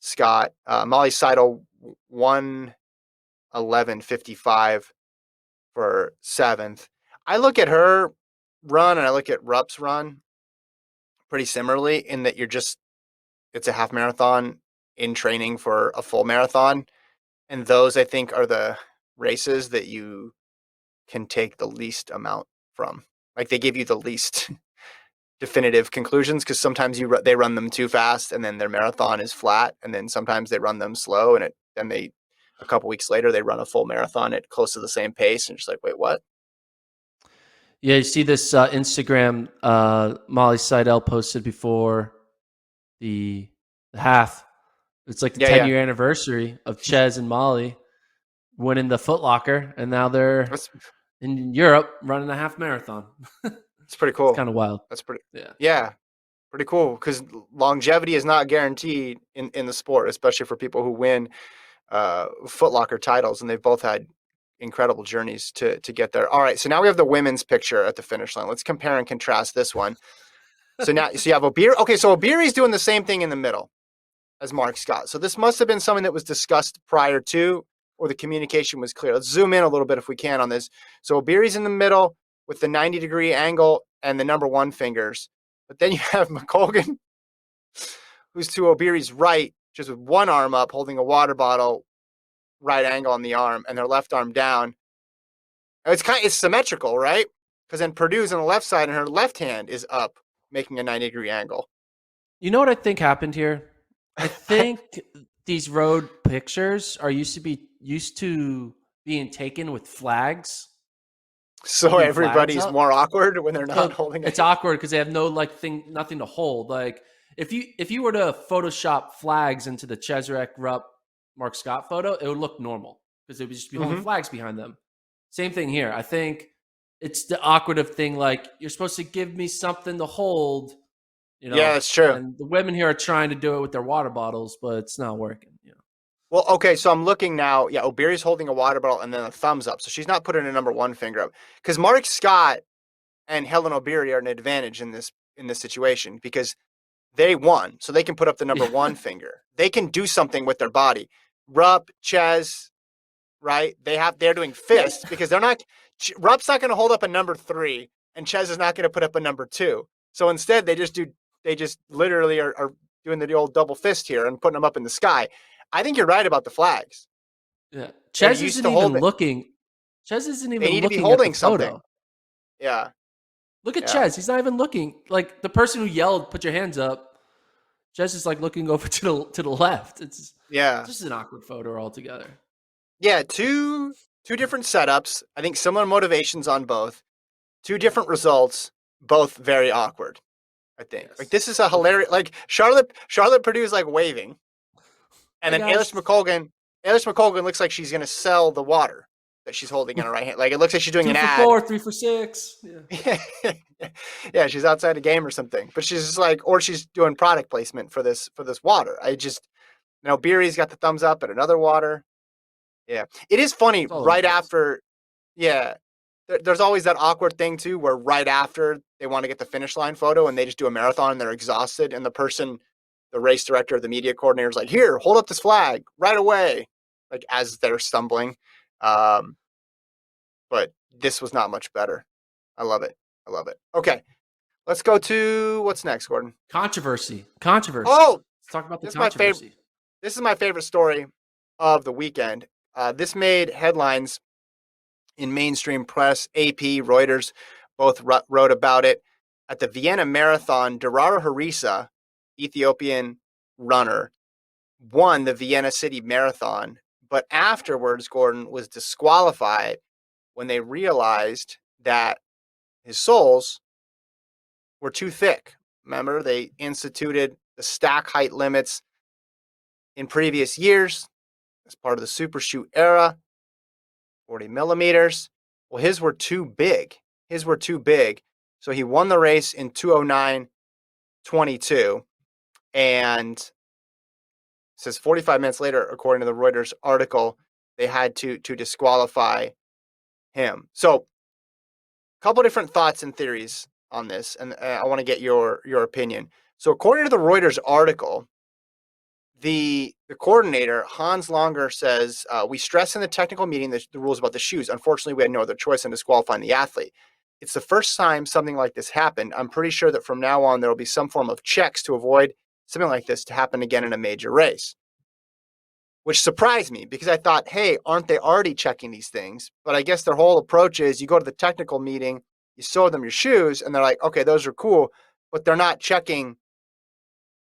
Scott, Molly Seidel, 1:11:55 for 7th. I look at her run and I look at Rupp's run pretty similarly in that it's a half marathon in training for a full marathon. And those, I think, are the races that you can take the least amount from. Like they give you the least definitive conclusions because sometimes they run them too fast and then their marathon is flat, and then sometimes they run them slow and a couple weeks later they run a full marathon at close to the same pace and just like, wait, what? Yeah, you see this Instagram Molly Seidel posted before the half. It's like the Yeah, 10-year yeah. anniversary of Ches and Molly winning the Foot Locker, and now they're That's in Europe running a half marathon. it's pretty It's cool. kind of wild. That's pretty Yeah. Yeah. Pretty cool because longevity is not guaranteed in the sport, especially for people who win Foot Locker titles, and they've both had incredible journeys to get there. All right, so now we have the women's picture at the finish line. Let's compare and contrast this one. So you have Obiri. Okay, so Obiri's doing the same thing in the middle as Mark Scott. So this must have been something that was discussed prior to, or the communication was clear. Let's zoom in a little bit if we can on this. So Obiri's in the middle with the 90-degree angle and the number 1 fingers. But then you have McColgan, who's to Obiri's right, just with one arm up, holding a water bottle, right angle on the arm, and their left arm down. It's symmetrical, right? Because then Purdue's on the left side, and her left hand is up, making a 90-degree angle. You know what I think happened here? I think these road pictures are used to being taken with flags. So everybody's more awkward when they're not holding it. It's awkward because they have no nothing to hold. Like if you were to Photoshop flags into the Cheserek Rupp Mark Scott photo, it would look normal because it would just be holding flags behind them. Same thing here. I think it's the awkward of thing. Like you're supposed to give me something to hold. You know, yeah, it's true. And the women here are trying to do it with their water bottles, but it's not working. You know. Well, okay, so I'm looking now. Yeah, Obiri's holding a water bottle and then a thumbs up. So she's not putting a number 1 finger up. Because Mark Scott and Helen Obiri are an advantage in this situation because they won. So they can put up the number 1 finger. They can do something with their body. Rupp, Ches, right? They're doing fists because Rupp's not going to hold up a number 3 and Ches is not going to put up a number 2. So instead they just literally are doing the old double fist here and putting them up in the sky. I think you're right about the flags. Yeah. Ches isn't even looking. Ches isn't even looking to be holding at the photo. Something. Yeah. Look at Ches. He's not even looking. Like the person who yelled, "Put your hands up." Ches is like looking over to the left. It's just an awkward photo altogether. Yeah, two different setups. I think similar motivations on both. 2 different results, both very awkward. I think this is a hilarious. Like Charlotte Purdue is like waving. And then Eilish McColgan looks like she's going to sell the water that she's holding in her right hand. Like it looks like she's doing 2 an for ad. 4, 3 for 6. Yeah. Yeah, she's outside a game or something. But she's just like, or she's doing product placement for this water. Beery's got the thumbs up at another water. Yeah, it is funny. Right after, there's always that awkward thing too, where right after they want to get the finish line photo and they just do a marathon and they're exhausted, and the race director, the media coordinator is like, here, hold up this flag right away, like as they're stumbling. But this was not much better. I love it. Okay. Let's go to what's next, Gordon. Controversy. Oh, let's talk about the controversy. This is my favorite story of the weekend. This made headlines in mainstream press. AP, Reuters, both wrote about it. At the Vienna Marathon, Darara Harissa, Ethiopian runner, won the Vienna City Marathon, but afterwards, Gordon was disqualified when they realized that his soles were too thick. Remember, they instituted the stack height limits in previous years as part of the super shoot era, 40 millimeters. Well, his were too big. So he won the race in 2:09:22, and it says 45 minutes later, according to the Reuters article, they had to disqualify him. So a couple different thoughts and theories on this, and I want to get your opinion. So according to the Reuters article, the coordinator, Hans Longer, says, we stress in the technical meeting the rules about the shoes. Unfortunately, we had no other choice in disqualifying the athlete. It's the first time something like this happened. I'm pretty sure that from now on, there will be some form of checks to avoid something like this to happen again in a major race, which surprised me because I thought, hey, aren't they already checking these things? But I guess their whole approach is you go to the technical meeting, you show them your shoes, and they're like, okay, those are cool, but they're not checking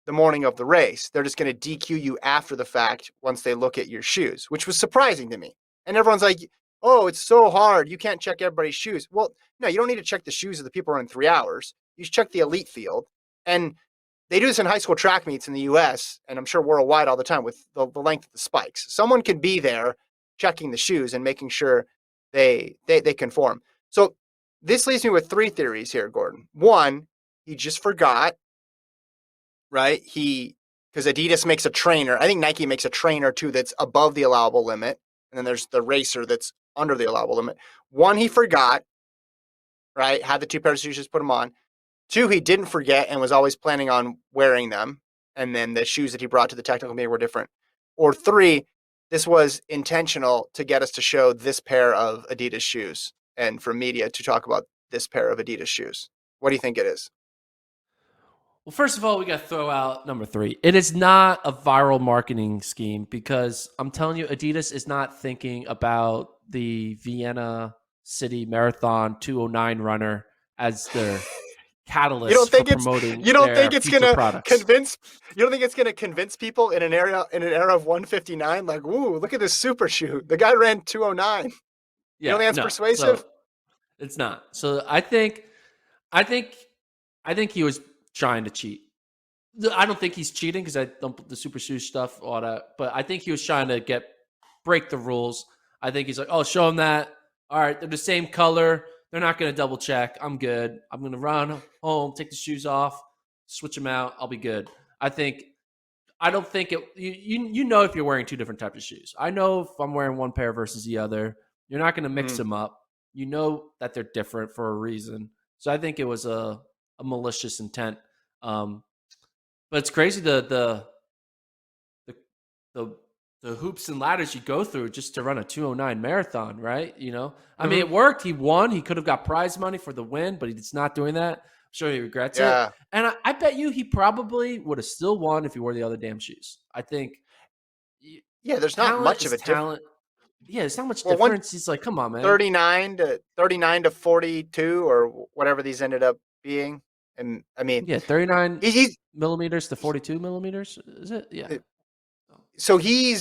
the morning of the race. They're just going to DQ you after the fact once they look at your shoes, which was surprising to me. And everyone's like, oh, it's so hard. You can't check everybody's shoes. Well, no, you don't need to check the shoes of the people running 3 hours. You check the elite field. And they do this in high school track meets in the US, and I'm sure worldwide all the time with the length of the spikes. Someone can be there checking the shoes and making sure they conform. So this leaves me with 3 theories here, Gordon. One, he just forgot, right? Because Adidas makes a trainer. I think Nike makes a trainer too that's above the allowable limit. And then there's the racer that's under the allowable limit. One, he forgot, right? Had the 2 pairs of shoes, just put them on. 2, he didn't forget and was always planning on wearing them. And then the shoes that he brought to the technical meeting were different. Or 3, this was intentional to get us to show this pair of Adidas shoes and for media to talk about this pair of Adidas shoes. What do you think it is? Well, first of all, we got to throw out number 3. It is not a viral marketing scheme because I'm telling you, Adidas is not thinking about the Vienna City Marathon 209 runner as their catalyst for promoting their future products. You don't think it's going to convince people in an era of 159? Like, ooh, look at this super shoe. The guy ran 209. You don't think that's persuasive? So it's not. So I think he was trying to cheat. I don't think he's cheating because I don't put the super shoe stuff, all that. But I think he was trying to break the rules. I think he's like, oh, show them that. All right, they're the same color. They're not going to double check. I'm good. I'm going to run home, take the shoes off, switch them out. I'll be good. I don't think it. You know if you're wearing 2 different types of shoes. I know if I'm wearing one pair versus the other. You're not going to mix them up. You know that they're different for a reason. So I think it was a malicious intent. But it's crazy the hoops and ladders you go through just to run a 209 marathon, right? You know, I mean, it worked. He won. He could have got prize money for the win, but he's not doing that. I'm sure he regrets it. And I bet you he probably would have still won if he wore the other damn shoes. I think. Yeah, there's not much of a talent. Yeah, there's not much difference. He's like, come on, man. 39 to 42 or whatever these ended up being. And I mean, 39 millimeters to 42 millimeters. Is it? Yeah. So he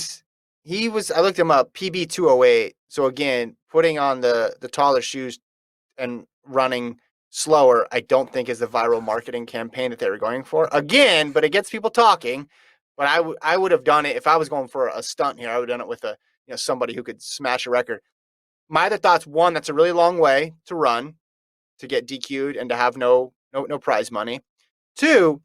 was, I looked him up, PB 208. So again, putting on the taller shoes and running slower, I don't think is the viral marketing campaign that they were going for. Again, but it gets people talking. But I would have done it if I was going for a stunt here. I would have done it with somebody who could smash a record. My other thoughts: 1, that's a really long way to run to get DQ'd and to have no prize money. 2,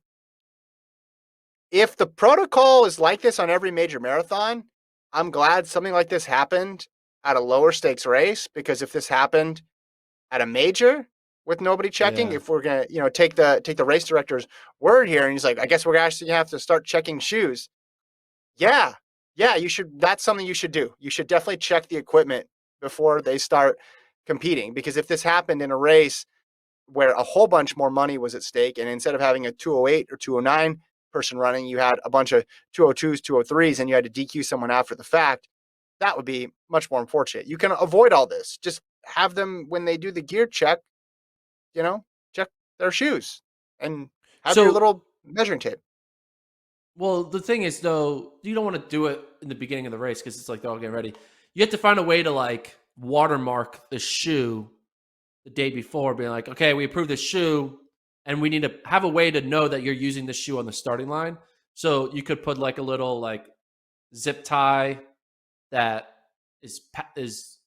if the protocol is like this on every major marathon, I'm glad something like this happened at a lower stakes race, because if this happened at a major with nobody checking, if we're going to, take the race director's word here, and he's like, I guess we're actually have to start checking shoes. Yeah, you should. That's something you should do. You should definitely check the equipment before they start competing, because if this happened in a race where a whole bunch more money was at stake, and instead of having a 208 or 209 person running, you had a bunch of 202s, 203s, and you had to DQ someone after the fact, that would be much more unfortunate. You can avoid all this. Just have them, when they do the gear check, check their shoes and have your little measuring tape. Well, the thing is, though, you don't want to do it in the beginning of the race because it's like they're all getting ready. You have to find a way to watermark the shoe the day before, being like, okay, we approved this shoe, and we need to have a way to know that you're using the shoe on the starting line. So you could put a little zip tie that is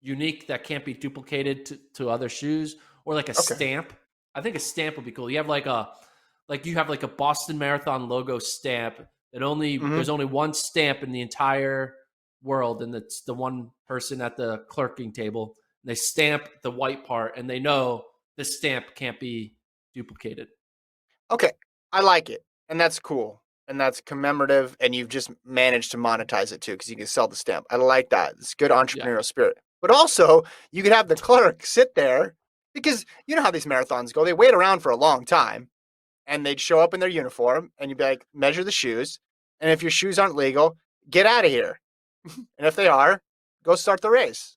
unique, that can't be duplicated to other shoes, or a stamp. I think a stamp would be cool. You have a Boston Marathon logo stamp that there's only one stamp in the entire world, and it's the one person at the clerking table. They stamp the white part, and they know this stamp can't be duplicated. Okay, I like it, and that's cool. and that's commemorative, and you've just managed to monetize it too because you can sell the stamp. I like that. It's good Yeah. entrepreneurial spirit. But also, you could have the clerk sit there because you know how these marathons go. They wait around for a long time, and they'd show up in their uniform, and you'd be like, measure the shoes, and if your shoes aren't legal, get out of here. And if they are, go start the race.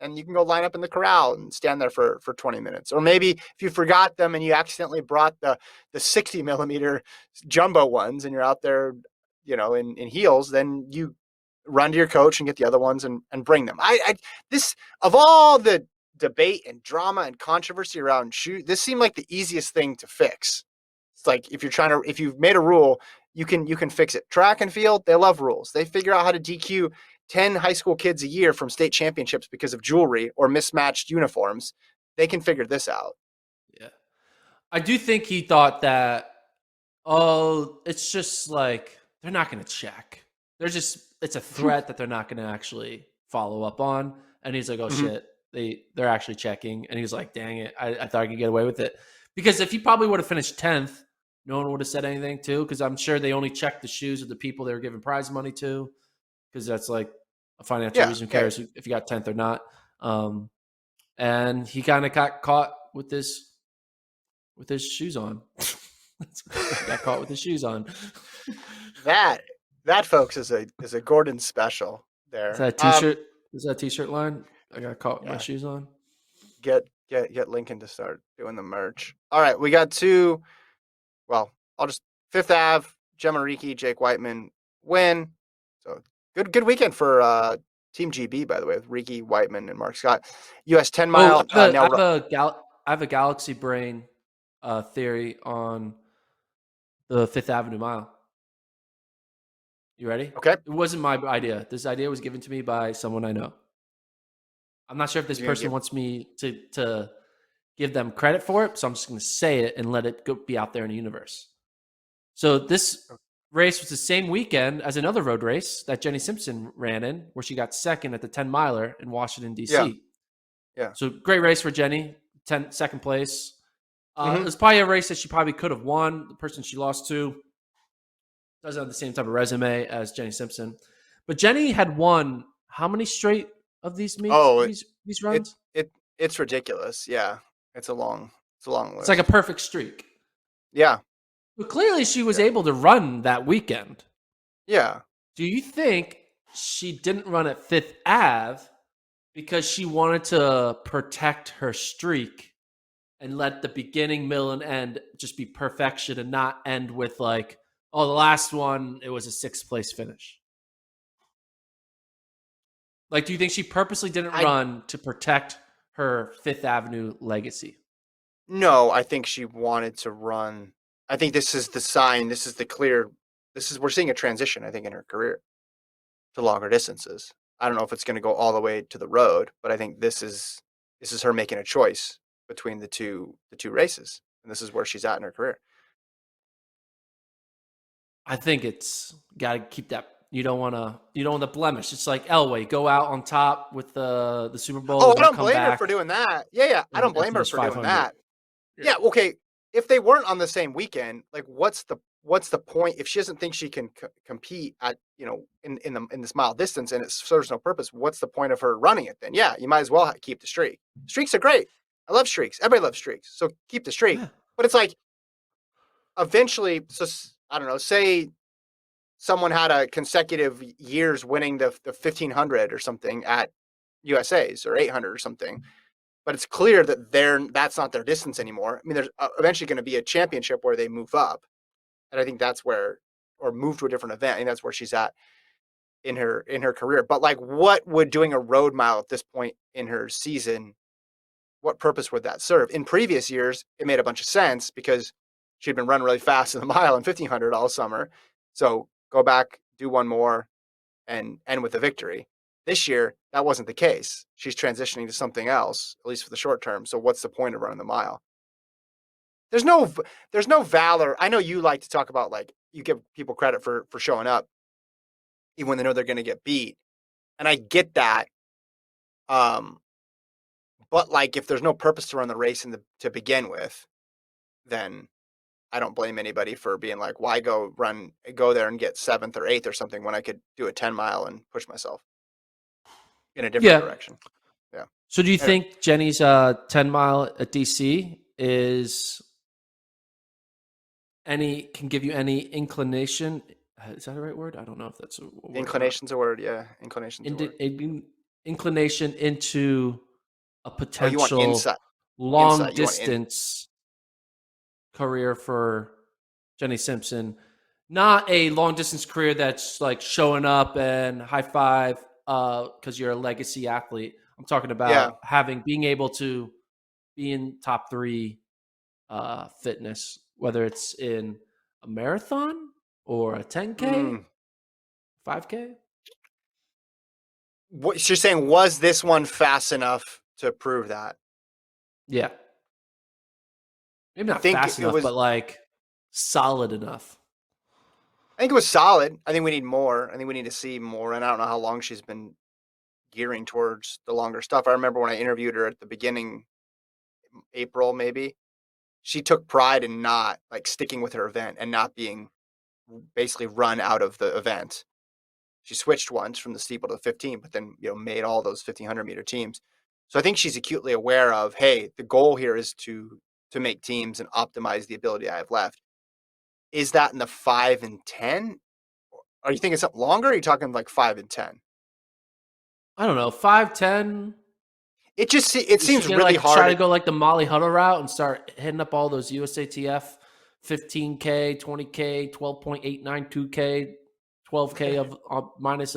And you can go line up in the corral and stand there for 20 minutes. Or maybe if you forgot them and you accidentally brought the 60 millimeter jumbo ones and you're out there, in heels, then you run to your coach and get the other ones and bring them. This, of all the debate and drama and controversy around shoes, this seemed like the easiest thing to fix. It's like if you've made a rule, you can fix it. Track and field, they love rules. They figure out how to DQ 10 high school kids a year from state championships because of jewelry or mismatched uniforms. They can figure this out. Yeah. I do think he thought that, oh, it's just like they're not going to check. It's a threat that they're not going to actually follow up on. And he's like, oh Mm-hmm. shit, they're actually checking. And he's like, dang it, I thought I could get away with it. Because if he probably would have finished 10th, no one would have said anything too. Because I'm sure they only checked the shoes of the people they were giving prize money to. Because that's like a financial Yeah. reason. Who Okay. cares if you got 10th or not? And he kind of got caught with his shoes on. He got caught with his shoes on. That folks is a Gordon special Is there. that a t-shirt? Is that a t-shirt line? I got caught with my Yeah. shoes on. Get Lincoln to start doing the merch. All right, we got two. Well, I'll just Fifth Ave, Gemma Riki, Jake Whiteman win. So good weekend for Team GB, by the way, with Riki, Whiteman, and Mark Scott. US 10 Oh, mile now. I have a galaxy brain theory on the Fifth Avenue Mile. You ready? Okay, It wasn't my idea. This idea was given to me by someone I know. I'm not sure if this you're gonna person give. wants me to give them credit for it, so I'm just going to say it and let it be out there in the universe. So this race was the same weekend as another road race that Jenny Simpson ran in, where she got second at the 10 miler in Washington, Yeah, D.C. yeah. So great race for Jenny, second place. It Mm-hmm. was probably a race that she probably could have won. The person she lost to doesn't have the same type of resume as Jenny Simpson. But Jenny had won how many straight of these meets, Oh, these it runs? it's ridiculous. Yeah, it's a long It's like a list. perfect streak. Yeah, But clearly she was yeah, able to run that weekend. yeah. Do you think she didn't run at Fifth Ave because she wanted to protect her streak and let the beginning, middle, and end just be perfection and not end with like, oh, the last one, it was a sixth place finish? Like, do you think she purposely didn't I run to protect her Fifth Avenue legacy? No, I think she wanted to run. I think this is the sign. This is the clear. We're seeing a transition. I think in her career to longer distances. I don't know if it's going to go all the way to the road, but I think this is her making a choice between the two races, and this is where she's at in her career. I think it's got to keep that. You don't want the blemish. It's like Elway, go out on top with the Super Bowl Oh, and I then don't come blame her for back doing that. Yeah, yeah, I don't and blame her finish for doing 500. that. Yeah. Yeah, okay. If they weren't on the same weekend, like what's the point if she doesn't think she can compete at in this mile distance and it serves no purpose? What's the point of her running it then? Yeah, you might as well keep the streak. Streaks are great. I love streaks. Everybody loves streaks, so keep the streak. Yeah. But it's like eventually, so I don't know. Say someone had a consecutive years winning the 1500 or something at USA's or 800 or something, but it's clear that that's not their distance anymore. I mean, there's eventually going to be a championship where they move up, and I think that's where, or move to a different event. I think that's where she's at in her career. But like, what would doing a road mile at this point in her season? What purpose would that serve? In previous years, it made a bunch of sense because she'd been running really fast in the mile and 1500 all summer. So go back, do one more, and end with a victory. This year, that wasn't the case. She's transitioning to something else, at least for the short term. So what's the point of running the mile? There's no there's no valor. I know you like to talk about like you give people credit for showing up even when they know they're going to get beat, and I get that. Um, but like if there's no purpose to run the race to begin with, then I don't blame anybody for being like, why go there and get 7th or 8th or something when I could do a 10 mile and push myself in a different Yeah. direction. Yeah. So do you Anyway, think Jenny's 10 mile at DC can give you any inclination? Is that the right word? I don't know if that's a word or not. inclination's a word. Yeah. Inclination's a word. Inclination into a Oh, you want potential long insight. You want in. distance career for Jenny Simpson. Not a long distance career that's like showing up and high five because you're a legacy athlete. I'm talking Yeah. about being able to be in top 3 fitness, whether it's in a marathon or a 10K, Mm. 5K. What you're saying, was this one fast enough to prove that? Yeah. Maybe I not think fast it enough, but was. like solid enough. I think it was solid. I think we need more. I think we need to see more. And I don't know how long she's been gearing towards the longer stuff. I remember when I interviewed her at the beginning, April maybe, she took pride in not like sticking with her event and not being basically run out of the event. She switched once from the steeple to the 15, but then made all those 1,500-meter teams. So I think she's acutely aware of, hey, the goal here is to make teams and optimize the ability I have left. Is that in the 5 and 10? Are you thinking something longer? Or are you talking like 5 and 10? I don't know, 5'10". It Is she seems gonna really like try to hard. go like the Molly Huddle route and start hitting up all those USATF 15K, 20K, 12.892K, 12K of minus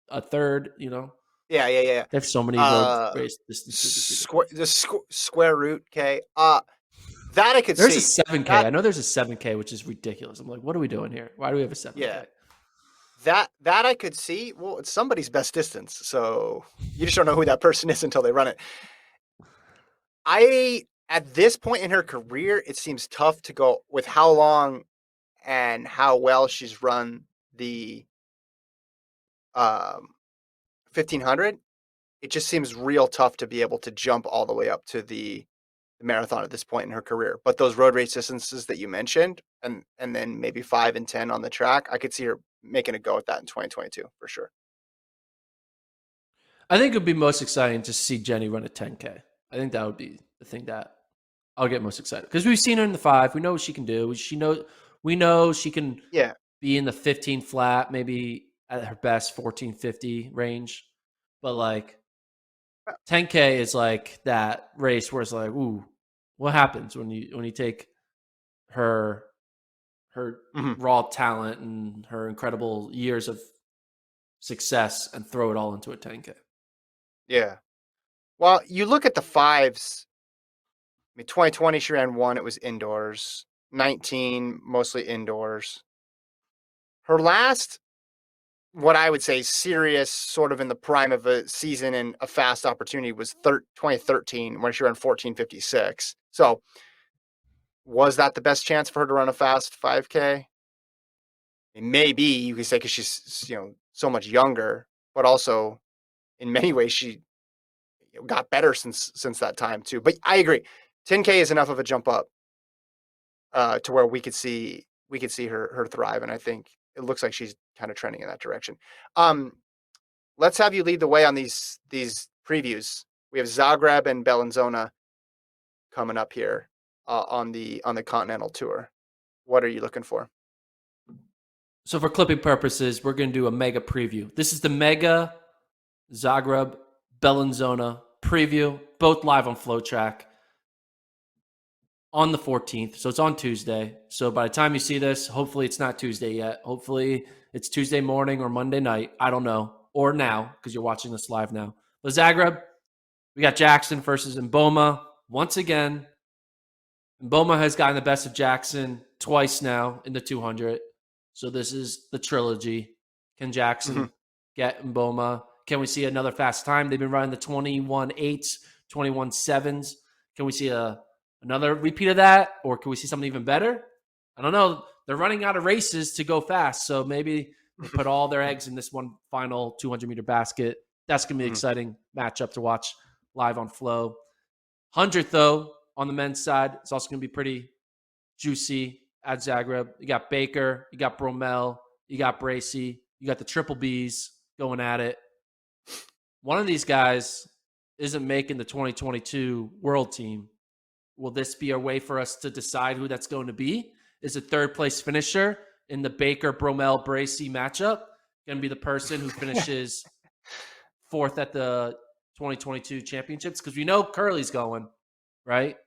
a third? Yeah, yeah, yeah. They have so many road Uh, race distances. It's square ridiculous. the square root K. That I could There's a see. 7K. That I know there's a 7K, which is ridiculous. I'm like, what are we doing here? Why do we have a 7K? Yeah, that I could see. Well, it's somebody's best distance, so you just don't know who that person is until they run it. At this point in her career, it seems tough to go with how long and how well she's run the 1500. It just seems real tough to be able to jump all the way up to the marathon at this point in her career. But those road race distances that you mentioned, and then maybe 5 and 10 on the track, I could see her making a go at that in 2022 for sure. I think it would be most exciting to see Jenny run a 10K. I think that would be the thing that I'll get most excited because we've seen her in the 5. We know what she can do. We know she can Yeah. be in the 15 flat, maybe at her best 1450 range. But like 10K is like that race where it's like, ooh, what happens when you take her Mm-hmm. raw talent and her incredible years of success and throw it all into a 10K? Yeah. Well, you look at the fives. I mean, 2020 she ran one. It was indoors. 19 mostly indoors. Her last, what I would say, serious sort of in the prime of a season and a fast opportunity was 2013 when she ran 1456. So was that the best chance for her to run a fast 5K? Maybe you could say because she's so much younger, but also in many ways she got better since that time too. But I agree, 10K is enough of a jump up to where we could see her thrive, and I think it looks like she's kind of trending in that direction. Let's have you lead the way on these previews. We have Zagreb and Bellinzona coming up here on the Continental Tour. What are you looking for? So for clipping purposes, we're going to do a mega preview. This is the mega Zagreb Bellinzona preview, both live on FlowTrack on the 14th. So it's on Tuesday. So by the time you see this, hopefully it's not Tuesday yet. Hopefully it's Tuesday morning or Monday night. I don't know. Or now, because you're watching this live now. But Zagreb, we got Jackson versus Mboma. Once again, Mboma has gotten the best of Jackson twice now in the 200. So this is the trilogy. Can Mm-hmm. Jackson get Mboma? Can we see another fast time? They've been running the 21.8s, 21.7s. Can we see another repeat of that? Or can we see something even better? I don't know. They're running out of races to go fast. So maybe they put all their eggs in this one final 200-meter basket. That's going to be an Mm-hmm. exciting matchup to watch live on Flow. 100th, though, on the men's side, it's also going to be pretty juicy at Zagreb. You got Baker, you got Bromell, you got Bracey, you got the Triple Bs going at it. One of these guys isn't making the 2022 World Team. Will this be a way for us to decide who that's going to be? Is a third place finisher in the Baker, Bromell, Bracey matchup going to be the person who finishes fourth at the 2022 championships? Because we know Curly's going, right?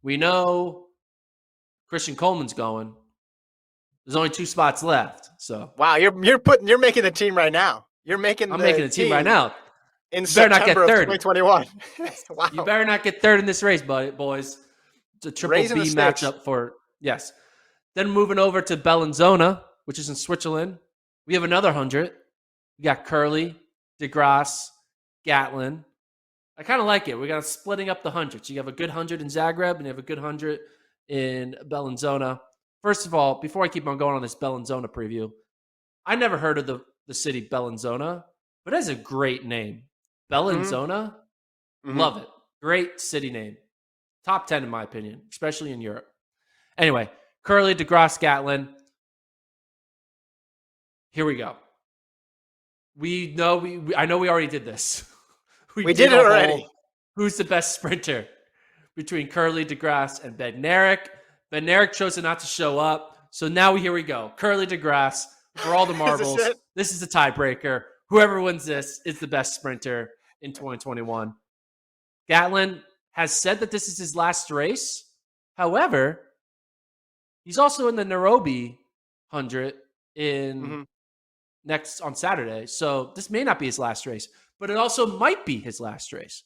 We know Christian Coleman's going. There's only 2 spots left. So wow, you're making the team right now. I'm making the team right now. In September of 2021. Wow. You better not get third in this race, boys. It's a triple B matchup for yes. Then moving over to Bellinzona, which is in Switzerland, we have another 100. We got Curly, DeGrasse, Gatlin. I kind of like it. We got splitting up the hundreds. You have a good 100 in Zagreb and you have a good 100 in Bellinzona. First of all, before I keep on going on this Bellinzona preview, I never heard of the city Bellinzona, but it has a great name. Bellinzona, love it. Great city name. Top 10 in my opinion, especially in Europe. Anyway, Curly, DeGrasse, Gatlin. Here we go. I know we already did this. We did it already. Who's the best sprinter between Curly, DeGrasse, and Bednarik? Bednarik chose not to show up. So now here we go. Curly, DeGrasse for all the marbles. This is the tiebreaker. Whoever wins this is the best sprinter in 2021. Gatlin has said that this is his last race. However, he's also in the Nairobi 100 next on Saturday. So this may not be his last race, but it also might be his last race.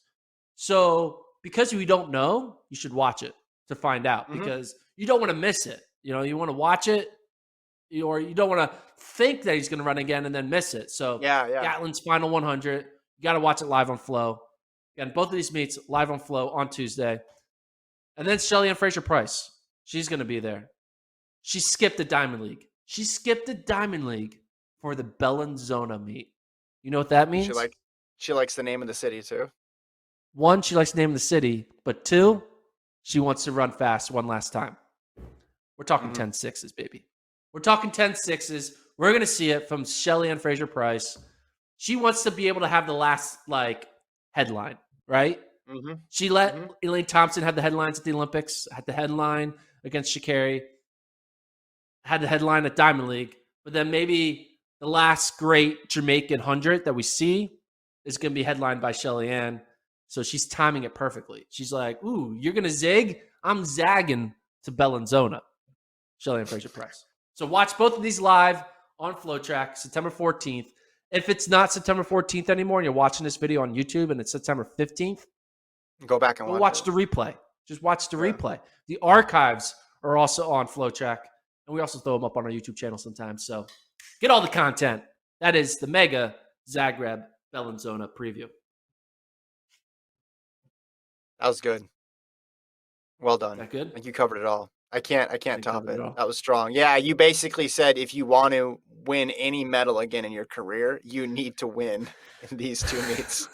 So because we don't know, you should watch it to find out because you don't want to miss it. You know, you want to watch it or you don't want to think that he's going to run again and then miss it. So Gatlin's final 100, you got to watch it live on Flow. Again, both of these meets live on Flow on Tuesday. And then Shelly Ann Fraser-Price. She's going to be there. She skipped the Diamond League. She skipped the Diamond League for the Bellinzona meet. You know what that means? She likes the name of the city too. 1, she likes the name of the city. But 2, she wants to run fast one last time. We're talking 10.6s, baby. We're talking 10.6s. We're going to see it from Shelly Ann Fraser-Price. She wants to be able to have the last, headline, right? She let Elaine Thompson have the headlines at the Olympics, had the headline against Sha'Carri, had the headline at Diamond League, but then maybe the last great Jamaican 100 that we see is going to be headlined by Shelly Ann. So she's timing it perfectly. She's like, ooh, you're going to zig? I'm zagging to Bellinzona. Shelly Ann Fraser-Price. So watch both of these live on FlowTrack, September 14th. If it's not September 14th anymore and you're watching this video on YouTube and it's September 15th, go back and watch the replay. Just watch the replay. The archives are also on FlowTrack, and we also throw them up on our YouTube channel sometimes. So get all the content. That is the Mega Zagreb Bellinzona preview. That was good. Well done. That good? I think you covered it all. I can't top it. That was strong. Yeah, you basically said if you want to win any medal again in your career, you need to win in these 2 meets.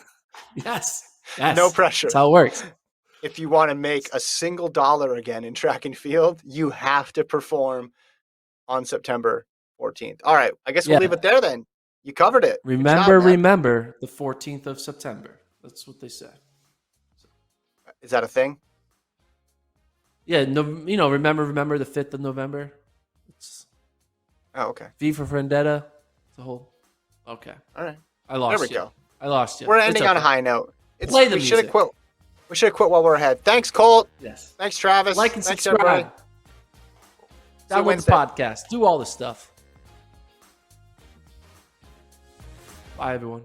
Yes. No pressure. That's how it works. If you want to make a single dollar again in track and field, you have to perform on September 14th. All right. I guess we'll leave it there then. You covered it. Remember the 14th of September. That's what they say. Is that a thing? Yeah, no, remember the 5th of November. Okay. V for Vendetta. The whole. Okay. All right. I lost. There we go. I lost you. We're ending on a high note. Play the music. We should have quit while we're ahead. Thanks, Colt. Yes. Thanks, Travis. Like and subscribe. Download the podcast. Do all this stuff. Bye, everyone.